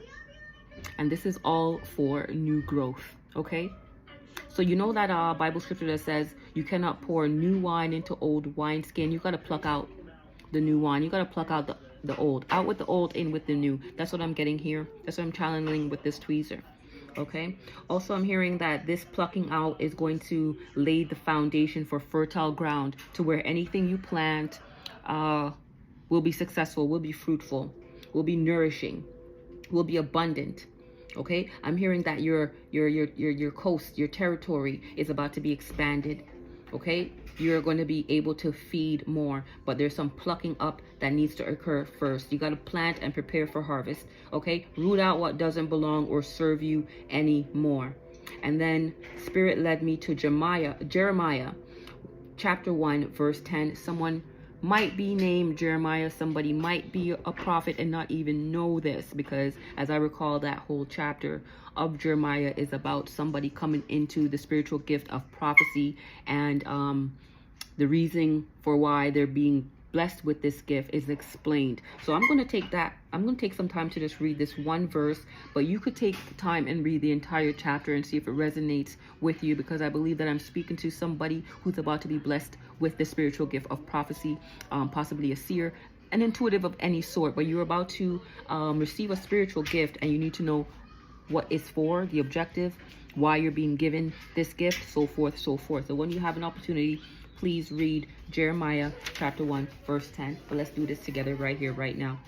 And this is all for new growth, okay? So you know that Bible scripture that says you cannot pour new wine into old wineskin. You got to pluck out the new wine. You got to pluck out the old. Out with the old, in with the new. That's what I'm getting here. That's what I'm channeling with this tweezer. Okay. Also, I'm hearing that this plucking out is going to lay the foundation for fertile ground to where anything you plant will be successful, will be fruitful, will be nourishing, will be abundant. Okay, I'm hearing that your coast, your territory is about to be expanded. Okay, you're going to be able to feed more. But there's some plucking up that needs to occur first. You got to plant and prepare for harvest. Okay, root out what doesn't belong or serve you anymore. And then Spirit led me to Jeremiah chapter 1 verse 10. Someone might be named Jeremiah. Somebody might be a prophet and not even know this, because as I recall, that whole chapter of Jeremiah is about somebody coming into the spiritual gift of prophecy, and the reason for why they're being blessed with this gift is explained. So I'm going to take some time to just read this one verse, but you could take time and read the entire chapter and see if it resonates with you, because I believe that I'm speaking to somebody who's about to be blessed with the spiritual gift of prophecy, possibly a seer, an intuitive of any sort. But you're about to receive a spiritual gift, and you need to know what it's for, the objective, why you're being given this gift, so forth, so forth. So when you have an opportunity, please read Jeremiah chapter 1 verse 10. But let's do this together right here, right now.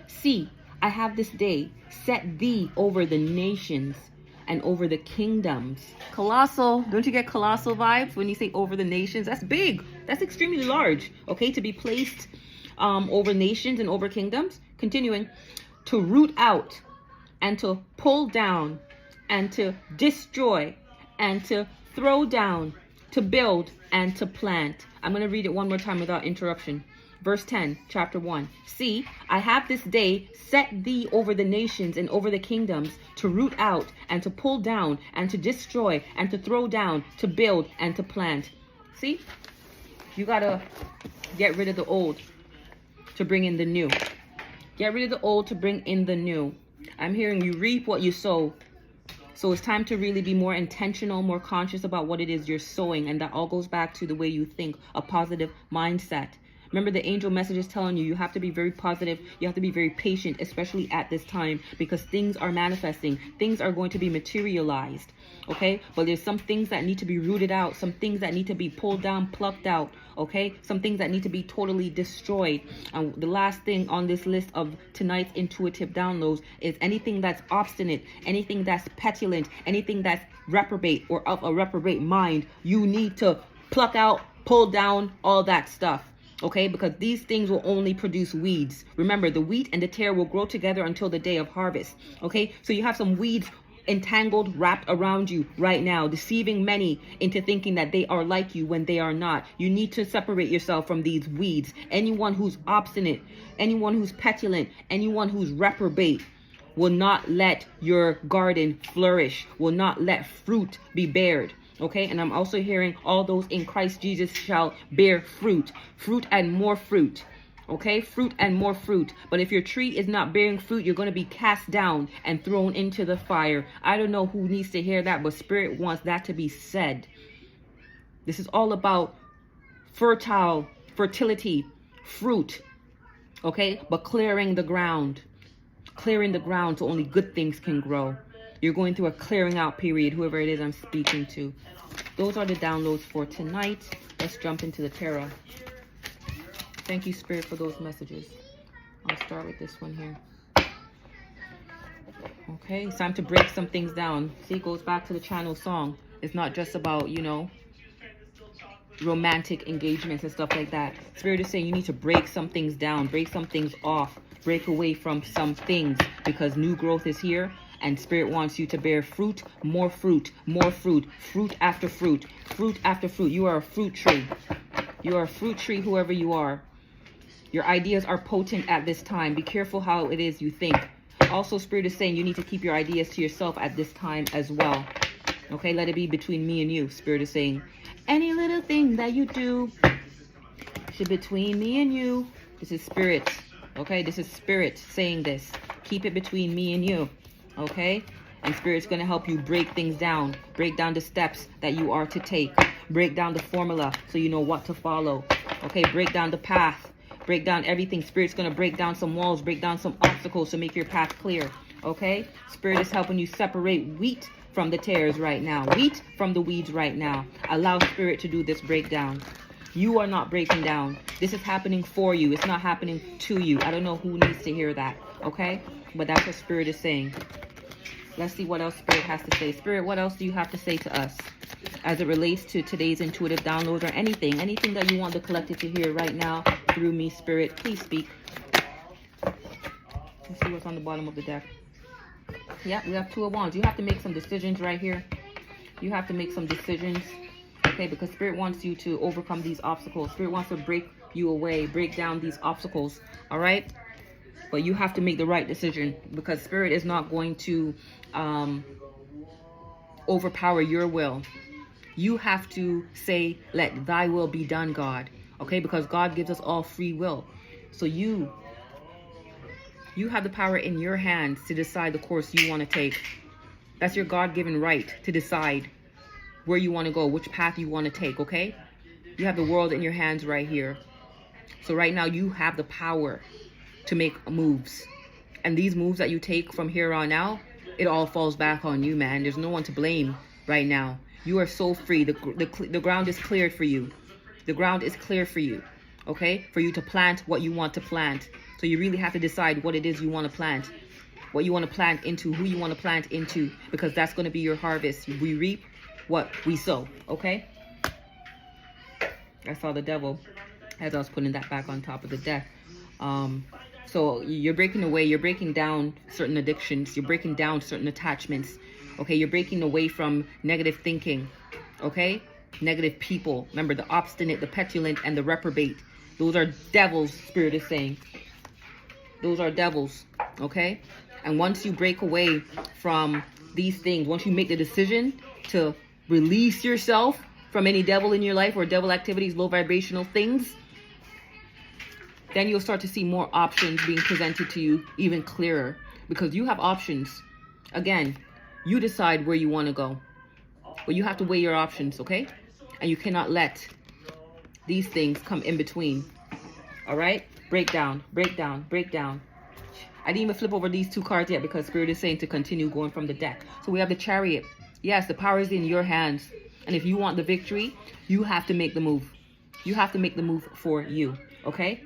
See, I have this day set thee over the nations and over the kingdoms. Colossal. Don't you get colossal vibes when you say over the nations? That's big. That's extremely large. Okay, to be placed over nations and over kingdoms. Continuing, to root out and to pull down and to destroy and to throw down, to build and to plant. I'm going to read it one more time without interruption. Verse 10, chapter 1. See, I have this day set thee over the nations and over the kingdoms, to root out and to pull down and to destroy and to throw down, to build and to plant. See, you got to get rid of the old to bring in the new. Get rid of the old to bring in the new. I'm hearing you reap what you sow. So it's time to really be more intentional, more conscious about what it is you're sowing. And that all goes back to the way you think, a positive mindset. Remember, the angel message is telling you have to be very positive. You have to be very patient, especially at this time, because things are manifesting. Things are going to be materialized. Okay, but there's some things that need to be rooted out, some things that need to be pulled down, plucked out. Okay, some things that need to be totally destroyed. And the last thing on this list of tonight's intuitive downloads is anything that's obstinate, anything that's petulant, anything that's reprobate or of a reprobate mind. You need to pluck out, pull down, all that stuff. Okay, because these things will only produce weeds. Remember, the wheat and the tare will grow together until the day of harvest. Okay, so you have some weeds entangled, wrapped around you right now, deceiving many into thinking that they are like you when they are not. You need to separate yourself from these weeds. Anyone who's obstinate, anyone who's petulant, anyone who's reprobate will not let your garden flourish, will not let fruit be bared. Okay, and I'm also hearing all those in Christ Jesus shall bear fruit, fruit and more fruit. Okay, fruit and more fruit. But if your tree is not bearing fruit, you're going to be cast down and thrown into the fire. I don't know who needs to hear that, but Spirit wants that to be said. This is all about fertility, fruit. Okay, but clearing the ground so only good things can grow. You're going through a clearing out period, whoever it is I'm speaking to. Those are the downloads for tonight. Let's jump into the tarot. Thank you, Spirit, for those messages. I'll start with this one here. Okay, it's time to break some things down. See, it goes back to the channel song. It's not just about, romantic engagements and stuff like that. Spirit is saying you need to break some things down, break some things off, break away from some things, because new growth is here. And Spirit wants you to bear fruit, more fruit, more fruit, fruit after fruit, fruit after fruit. You are a fruit tree. You are a fruit tree, whoever you are. Your ideas are potent at this time. Be careful how it is you think. Also, Spirit is saying you need to keep your ideas to yourself at this time as well. Okay, let it be between me and you. Spirit is saying any little thing that you do should be between me and you. This is Spirit. Okay, this is Spirit saying this. Keep it between me and you. Okay, and Spirit's going to help you break things down, break down the steps that you are to take, break down the formula so you know what to follow. Okay, break down the path, break down everything. Spirit's going to break down some walls, break down some obstacles to make your path clear. Okay, Spirit is helping you separate wheat from the tares right now, wheat from the weeds right now. Allow Spirit to do this breakdown. You are not breaking down. This is happening for you. It's not happening to you. I don't know who needs to hear that. Okay, but that's what Spirit is saying. Let's see what else Spirit has to say. Spirit, what else do you have to say to us? as it relates to today's intuitive downloads or anything that you want the collective to hear right now through me, Spirit, please speak. Let's see what's on the bottom of the deck. Yeah, we have Two of Wands. You have to make some decisions right here. You have to make some decisions, okay? Because Spirit wants you to overcome these obstacles. Spirit wants to break you away, break down these obstacles, all right? But you have to make the right decision, because Spirit is not going to overpower your will. You have to say, let thy will be done, God, okay? Because God gives us all free will. So you have the power in your hands to decide the course you want to take. That's your God-given right to decide where you want to go, which path you want to take, okay? You have the world in your hands right here. So right now you have the power to make moves. And these moves that you take from here on out, it all falls back on you, man. There's no one to blame right now. You are so free. The ground is cleared for you. The ground is clear for you, okay? For you to plant what you want to plant. So you really have to decide what it is you want to plant. What you want to plant into, who you want to plant into, because that's going to be your harvest. We reap what we sow, okay? I saw the devil as I was putting that back on top of the deck. So you're breaking away, you're breaking down certain addictions, you're breaking down certain attachments, okay? You're breaking away from negative thinking, okay? Negative people. Remember, the obstinate, the petulant, and the reprobate. Those are devils, Spirit is saying. Those are devils, okay? And once you break away from these things, once you make the decision to release yourself from any devil in your life or devil activities, low vibrational things, then you'll start to see more options being presented to you even clearer, because you have options. Again, you decide where you want to go, but you have to weigh your options, okay? And you cannot let these things come in between. All right? Break down, break down, break down. I didn't even flip over these two cards yet, because Spirit is saying to continue going from the deck. So we have the Chariot. Yes, the power is in your hands. And if you want the victory, you have to make the move. You have to make the move for you, okay?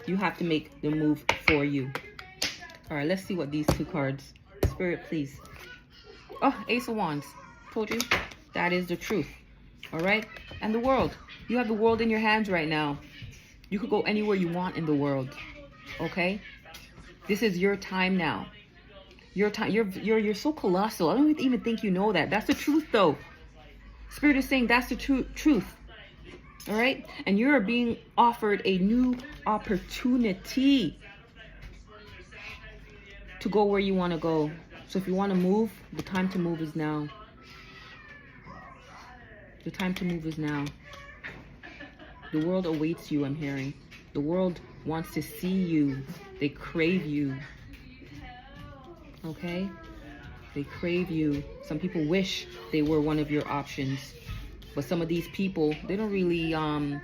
You have to make the move for you. All right, let's see what these two cards. Spirit, please. Oh, Ace of Wands. Told you. That is the truth. All right? And the world. You have the world in your hands right now. You could go anywhere you want in the world. Okay? This is your time now. Your time. You're so colossal. I don't even think you know that. That's the truth, though. Spirit is saying that's the truth. All right? And you're being offered a new opportunity to go where you want to go. So if you want to move, the time to move is now. The time to move is now. The world awaits you, I'm hearing. The world wants to see you. They crave you. Okay? They crave you. Some people wish they were one of your options. But some of these people, they don't really want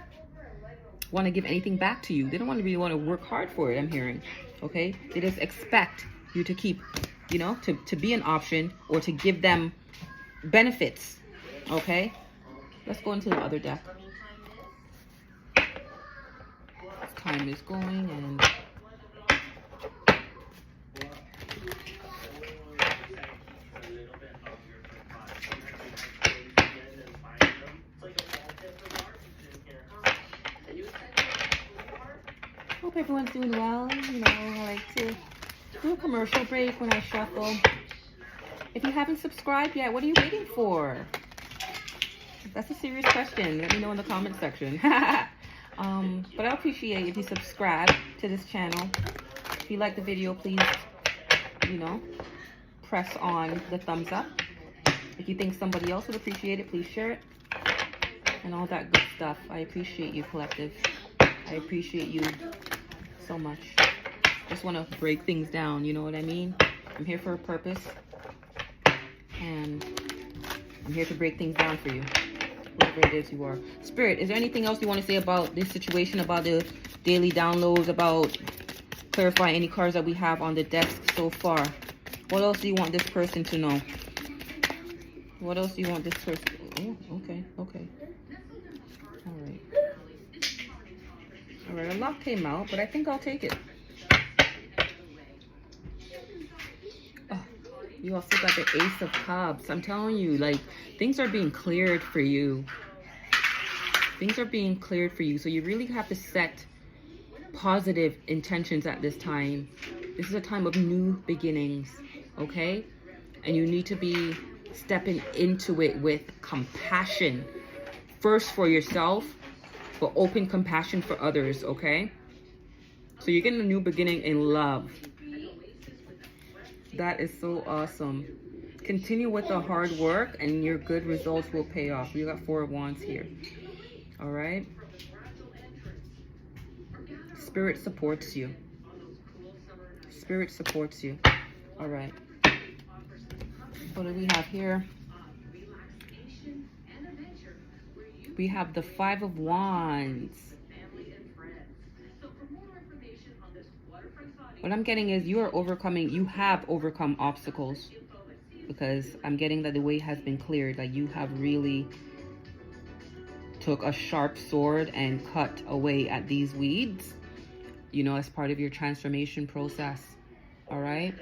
to give anything back to you. They don't really want to work hard for it, I'm hearing. Okay? They just expect you to keep, you know, to be an option, or to give them benefits. Okay? Let's go into the other deck. Time is going, and hope everyone's doing well. You know, I like to do a commercial break when I shuffle. If you haven't subscribed yet, what are you waiting for? That's a serious question. Let me know in the comment section. But I appreciate if you subscribe to this channel. If you like the video, please, you know, press on the thumbs up. If you think somebody else would appreciate it, please share it. And all that good stuff. I appreciate you, collective. I appreciate you so much. Just want to break things down, you know what I mean? I'm here for a purpose. And I'm here to break things down for you. Whoever it is you are. Spirit, is there anything else you want to say about this situation, about the daily downloads, about clarifying any cards that we have on the desk so far? What else do you want this person to know? What else do you want this person? Oh, okay, okay. All right. All right, a lot came out, but I think I'll take it. Oh, You also got the Ace of Cups. I'm telling you, like, things are being cleared for you. Things are being cleared for you. So you really have to set positive intentions at this time. This is a time of new beginnings, okay? And you need to be stepping into it with compassion. First for yourself, but open compassion for others, okay? So you're getting a new beginning in love. That is so awesome. Continue with the hard work and your good results will pay off. You got 4 of Wands here. All right? Spirit supports you. Spirit supports you. All right. What do we have here? We have the 5 of Wands. What I'm getting is you have overcome obstacles, because I'm getting that the way has been cleared. Like, you have really took a sharp sword and cut away at these weeds, you know, as part of your transformation process. All right?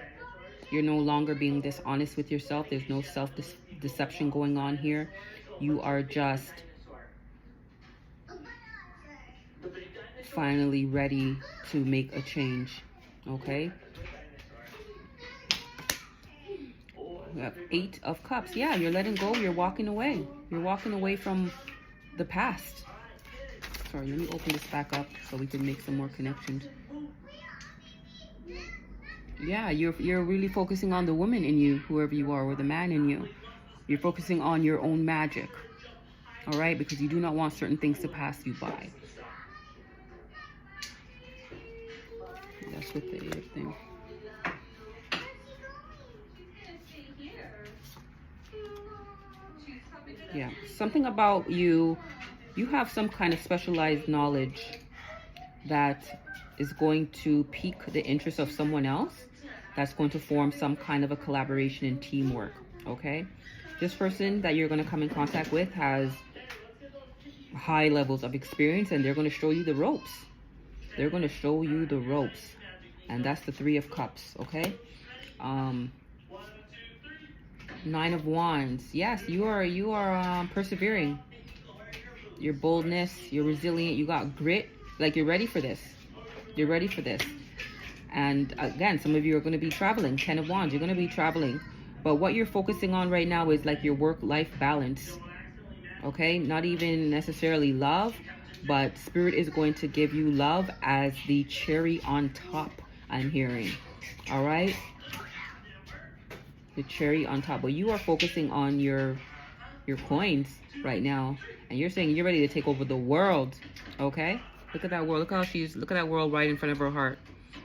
You're no longer being dishonest with yourself. There's no self-deception going on here. You are just finally ready to make a change. Okay? We have 8 of Cups. Yeah, you're letting go. You're walking away. You're walking away from the past. Sorry, let me open this back up so we can make some more connections. Yeah, you're really focusing on the woman in you, whoever you are, or the man in you. You're focusing on your own magic. All right? Because you do not want certain things to pass you by. That's with the 8 of things. Yeah, something about you have some kind of specialized knowledge that is going to pique the interest of someone else. That's going to form some kind of a collaboration and teamwork, okay? This person that you're going to come in contact with has high levels of experience, and they're going to show you the ropes. They're going to show you the ropes. And that's the 3 of Cups, okay? 9 of Wands. Yes, you are persevering. Your boldness, you're resilient, you got grit. Like, you're ready for this. You're ready for this. And again, some of you are going to be traveling. 10 of Wands, you're going to be traveling. But what you're focusing on right now is like your work-life balance. Okay? Not even necessarily love, but Spirit is going to give you love as the cherry on top, I'm hearing. All right? The cherry on top. But you are focusing on your coins right now, and you're saying you're ready to take over the world. Okay? Look at that world. Look at that world right in front of her heart.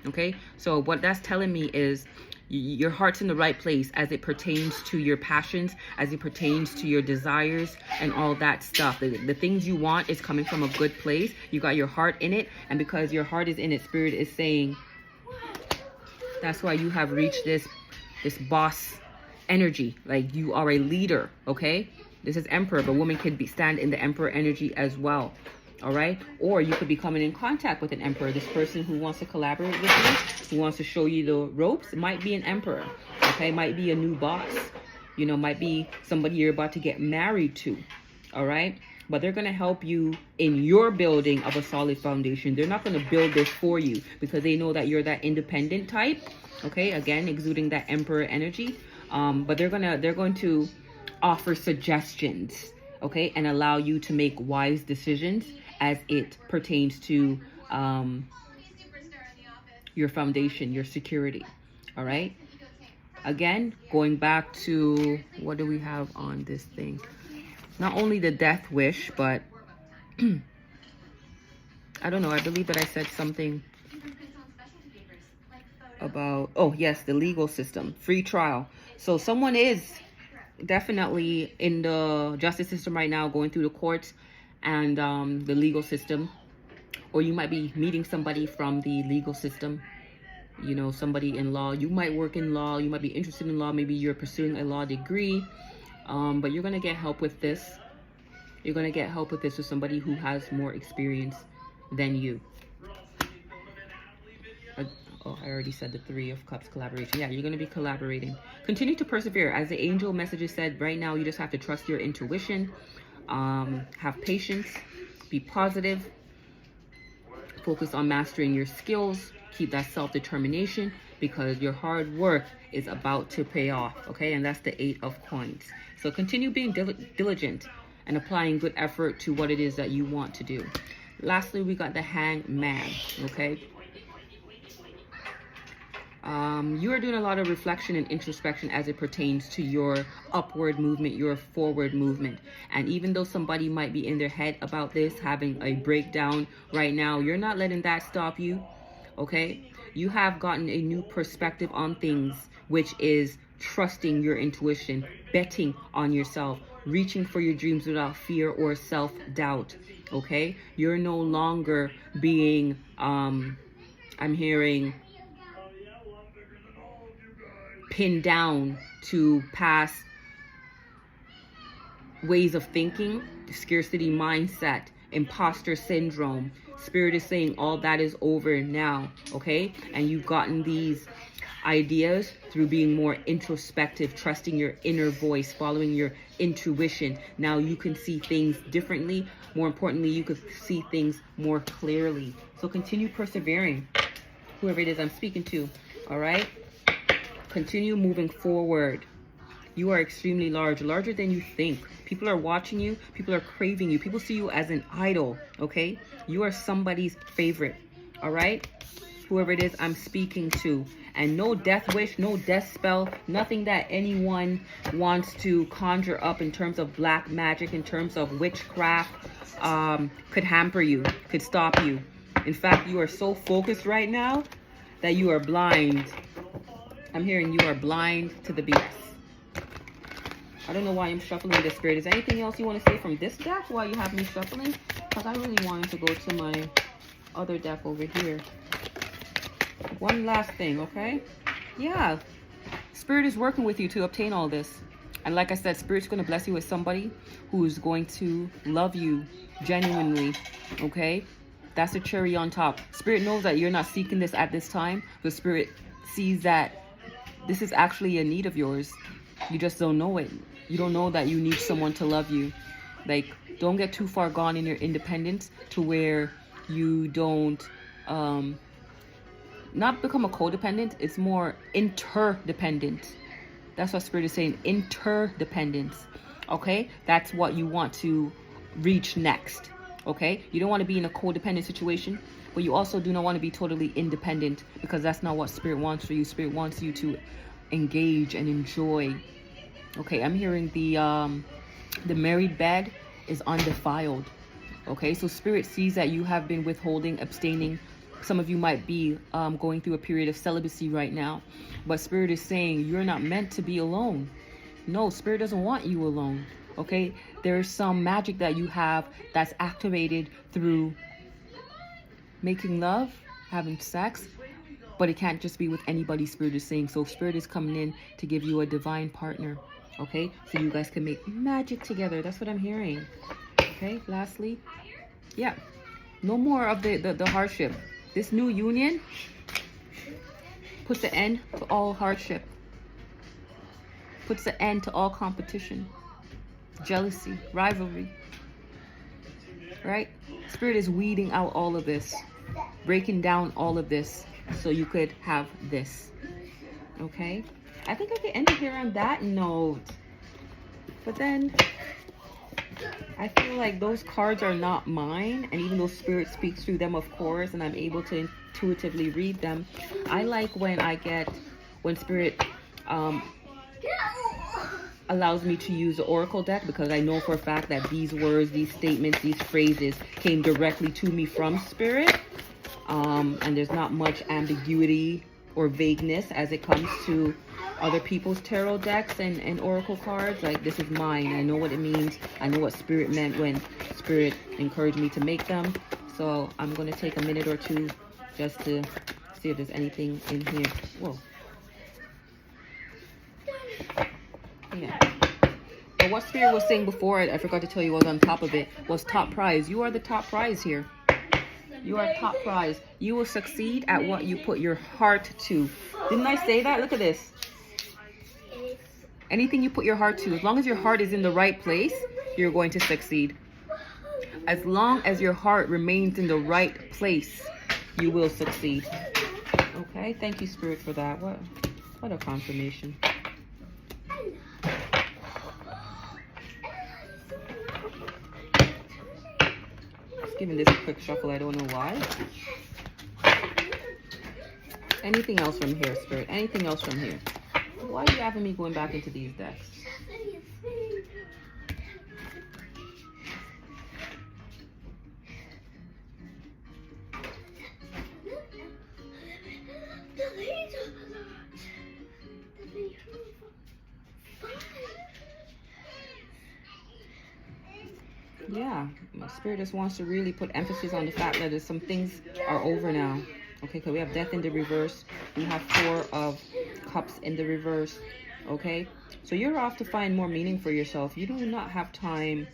Okay? So what that's telling me is your heart's in the right place as it pertains to your passions, as it pertains to your desires and all that stuff. The things you want is coming from a good place. You got your heart in it, and because your heart is in it, Spirit is saying that's why you have reached this boss energy. Like, you are a leader, okay? This is Emperor, but woman could stand in the Emperor energy as well. All right? Or you could be coming in contact with an Emperor. This person who wants to collaborate with you, who wants to show you the ropes, it might be an Emperor. Okay? Might be a new boss. You know, might be somebody you're about to get married to. All right? But they're going to help you in your building of a solid foundation. They're not going to build this for you because they know that you're that independent type. Okay? Again, exuding that Emperor energy. But they're going to offer suggestions, okay, and allow you to make wise decisions as it pertains to your foundation, your security. All right? Again, going back to, what do we have on this thing? Not only the death wish, but I don't know, I believe that I said something about, oh yes, the legal system, free trial. So someone is definitely in the justice system right now, going through the courts and the legal system. Or you might be meeting somebody from the legal system, you know, somebody in law. You might work in law, you might be interested in law, maybe you're pursuing a law degree, but you're going to get help with this. You're going to get help with this with somebody who has more experience than you. Oh, I already said the Three of Cups collaboration. Yeah, you're going to be collaborating. Continue to persevere. As the angel messages said, right now you just have to trust your intuition. Have patience. Be positive. Focus on mastering your skills. Keep that self-determination because your hard work is about to pay off. Okay, and that's the 8 of Coins. So continue being diligent and applying good effort to what it is that you want to do. Lastly, we got the Hangman. Okay. You are doing a lot of reflection and introspection as it pertains to your upward movement, your forward movement. And even though somebody might be in their head about this, having a breakdown right now, you're not letting that stop you, okay? You have gotten a new perspective on things, which is trusting your intuition, betting on yourself, reaching for your dreams without fear or self-doubt, okay? You're no longer being, I'm hearing, pinned down to past ways of thinking, scarcity mindset, imposter syndrome. Spirit is saying all that is over now, okay? And you've gotten these ideas through being more introspective, trusting your inner voice, following your intuition. Now you can see things differently. More importantly, you can see things more clearly. So continue persevering, whoever it is I'm speaking to, all right? Continue moving forward. You are extremely larger than you think. People are watching you. People are craving you. People see you as an idol, okay? You are somebody's favorite, all right? Whoever it is I'm speaking to. And no death wish, no death spell, nothing that anyone wants to conjure up in terms of black magic, in terms of witchcraft, could hamper you, could stop you. In fact, you are so focused right now that you are blind. I'm hearing you are blind to the BS. I don't know why I'm shuffling this, Spirit. Is there anything else you want to say from this deck while you have me shuffling? Because I really wanted to go to my other deck over here. One last thing, okay? Yeah. Spirit is working with you to obtain all this. And like I said, Spirit's going to bless you with somebody who's going to love you genuinely, okay? That's the cherry on top. Spirit knows that you're not seeking this at this time. The Spirit sees that this is actually a need of yours. You just don't know it. You don't know that you need someone to love you. Like, don't get too far gone in your independence to where you don't not become a codependent. It's more interdependent. That's what Spirit is saying, interdependence. Okay? That's what you want to reach next. Okay? You don't want to be in a codependent situation, but you also do not want to be totally independent, because that's not what Spirit wants for you. Spirit wants you to engage and enjoy. Okay, I'm hearing the married bed is undefiled. Okay, so Spirit sees that you have been withholding, abstaining. Some of you might be going through a period of celibacy right now, but Spirit is saying you're not meant to be alone. No, Spirit doesn't want you alone. Okay, there's some magic that you have that's activated through making love, having sex, but it can't just be with anybody, Spirit is saying. So Spirit is coming in to give you a divine partner, okay? So you guys can make magic together. That's what I'm hearing. Okay, lastly, yeah, no more of the hardship. This new union puts an end to all hardship, puts an end to all competition, jealousy, rivalry, right? Spirit is weeding out all of this, breaking down all of this, so you could have this. Okay, I think I could end it here on that note, but then I feel like those cards are not mine, and even though Spirit speaks through them, of course, and I'm able to intuitively read them, I like when Spirit allows me to use the Oracle deck, because I know for a fact that these words, these statements, these phrases came directly to me from Spirit. And there's not much ambiguity or vagueness as it comes to other people's tarot decks and oracle cards. Like, this is mine. I know what it means. I know what Spirit meant when Spirit encouraged me to make them. So I'm going to take a minute or two just to see if there's anything in here. Whoa. Yeah. But what Spirit was saying before, I forgot to tell you, was on top of it, was top prize. You are the top prize here. You are top prize. You will succeed at what you put your heart to. Didn't I say that? Look at this. Anything you put your heart to, as long as your heart is in the right place, you're going to succeed. As long as your heart remains in the right place, you will succeed. Okay, thank you, Spirit, for that. What a confirmation. Just giving this a quick shuffle, I don't know why. Anything else from here, Spirit? Anything else from here? Why are you having me going back into these decks? Yeah, my Spirit just wants to really put emphasis on the fact that some things are over now. Okay, because we have Death in the reverse. We have Four of Cups in the reverse. Okay, so you're off to find more meaning for yourself. You do not have time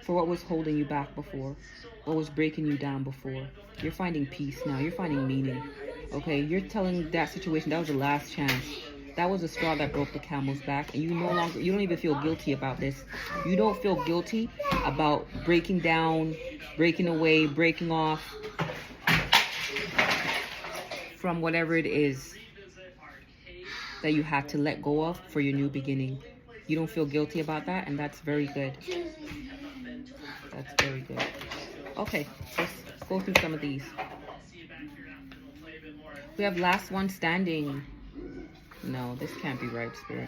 for what was holding you back before, what was breaking you down before. You're finding peace now. You're finding meaning. Okay, you're telling that situation that was the last chance. That was the straw that broke the camel's back, and you don't even feel guilty about this. You don't feel guilty about breaking down, breaking away, breaking off from whatever it is that you had to let go of for your new beginning. You don't feel guilty about that, and that's very good. That's very good. Okay, let's go through some of these. We have last one standing. No, this can't be right, Spirit.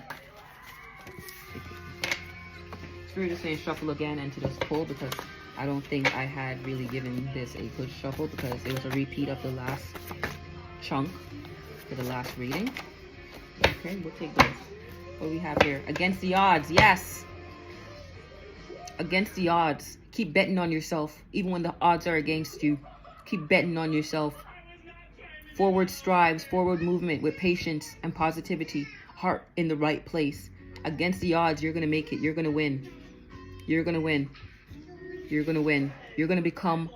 Spirit is saying shuffle again and to just pull, because I don't think I had really given this a good shuffle, because it was a repeat of the last chunk for the last reading. Okay, we'll take this. What do we have here? Against the odds. Yes. Against the odds. Keep betting on yourself, even when the odds are against you. Keep betting on yourself. Forward strives, forward movement with patience and positivity. Heart in the right place. Against the odds, you're going to make it. You're going to win. You're going to win. You're going to win. You're going to become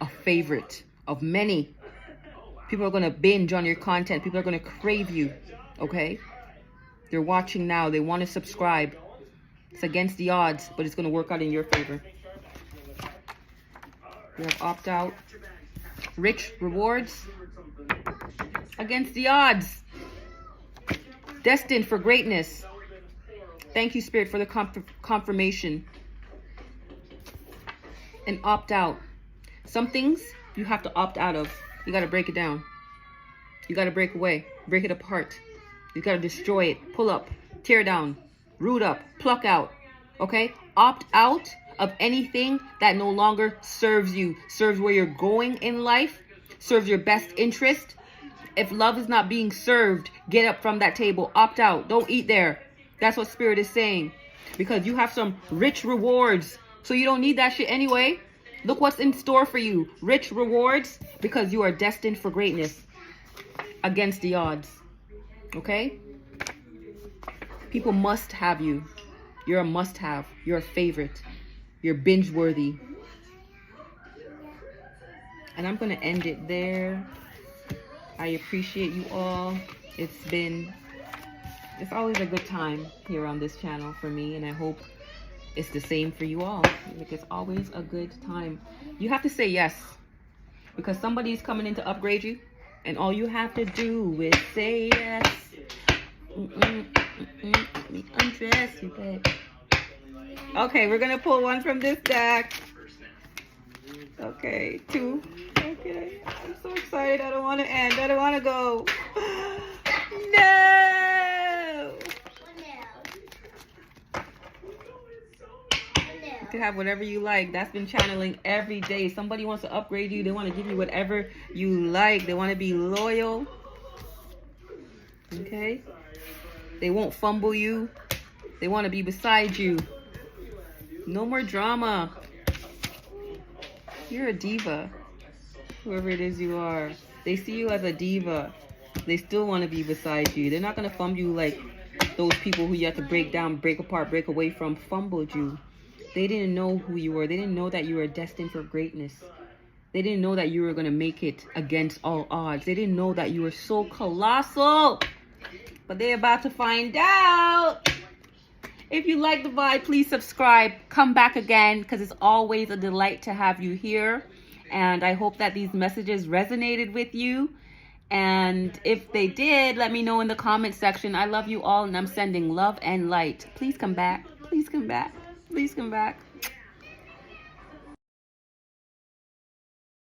a favorite of many. People are going to binge on your content. People are going to crave you. Okay? They're watching now. They want to subscribe. It's against the odds, but it's going to work out in your favor. We have opt out. Rich rewards. Against the odds. Destined for greatness. Thank you, Spirit, for the confirmation. And opt out. Some things you have to opt out of. You got to break it down. You got to break away. Break it apart. You got to destroy it. Pull up. Tear down. Root up. Pluck out. Okay? Opt out of anything that no longer serves you. Serves where you're going in life. Serves your best interest. If love is not being served, get up from that table. Opt out. Don't eat there. That's what Spirit is saying. Because you have some rich rewards. So you don't need that shit anyway. Look what's in store for you. Rich rewards, because you are destined for greatness. Against the odds. Okay? People must have you. You're a must-have. You're a favorite. You're binge-worthy. And I'm going to end it there. I appreciate you all. It's always a good time here on this channel for me, and I hope it's the same for you all. Like, it's always a good time. You have to say yes, because somebody's coming in to upgrade you, and all you have to do is say yes. Let me undress you, babe. Okay, we're gonna pull one from this deck. Okay, two. Okay, I'm so excited. I don't want to end. I don't want to go. No! You can have whatever you like. That's been channeling every day. Somebody wants to upgrade you. They want to give you whatever you like. They want to be loyal. Okay? They won't fumble you. They want to be beside you. No more drama. You're a diva. Whoever it is you are. They see you as a diva. They still want to be beside you. They're not going to fumble you like those people who you have to break down, break apart, break away from fumbled you. They didn't know who you were. They didn't know that you were destined for greatness. They didn't know that you were going to make it against all odds. They didn't know that you were so colossal. But they're about to find out. If you like the vibe, please subscribe. Come back again, because it's always a delight to have you here. And I hope that these messages resonated with you. And if they did, let me know in the comment section. I love you all, and I'm sending love and light. Please come back. Please come back. Please come back.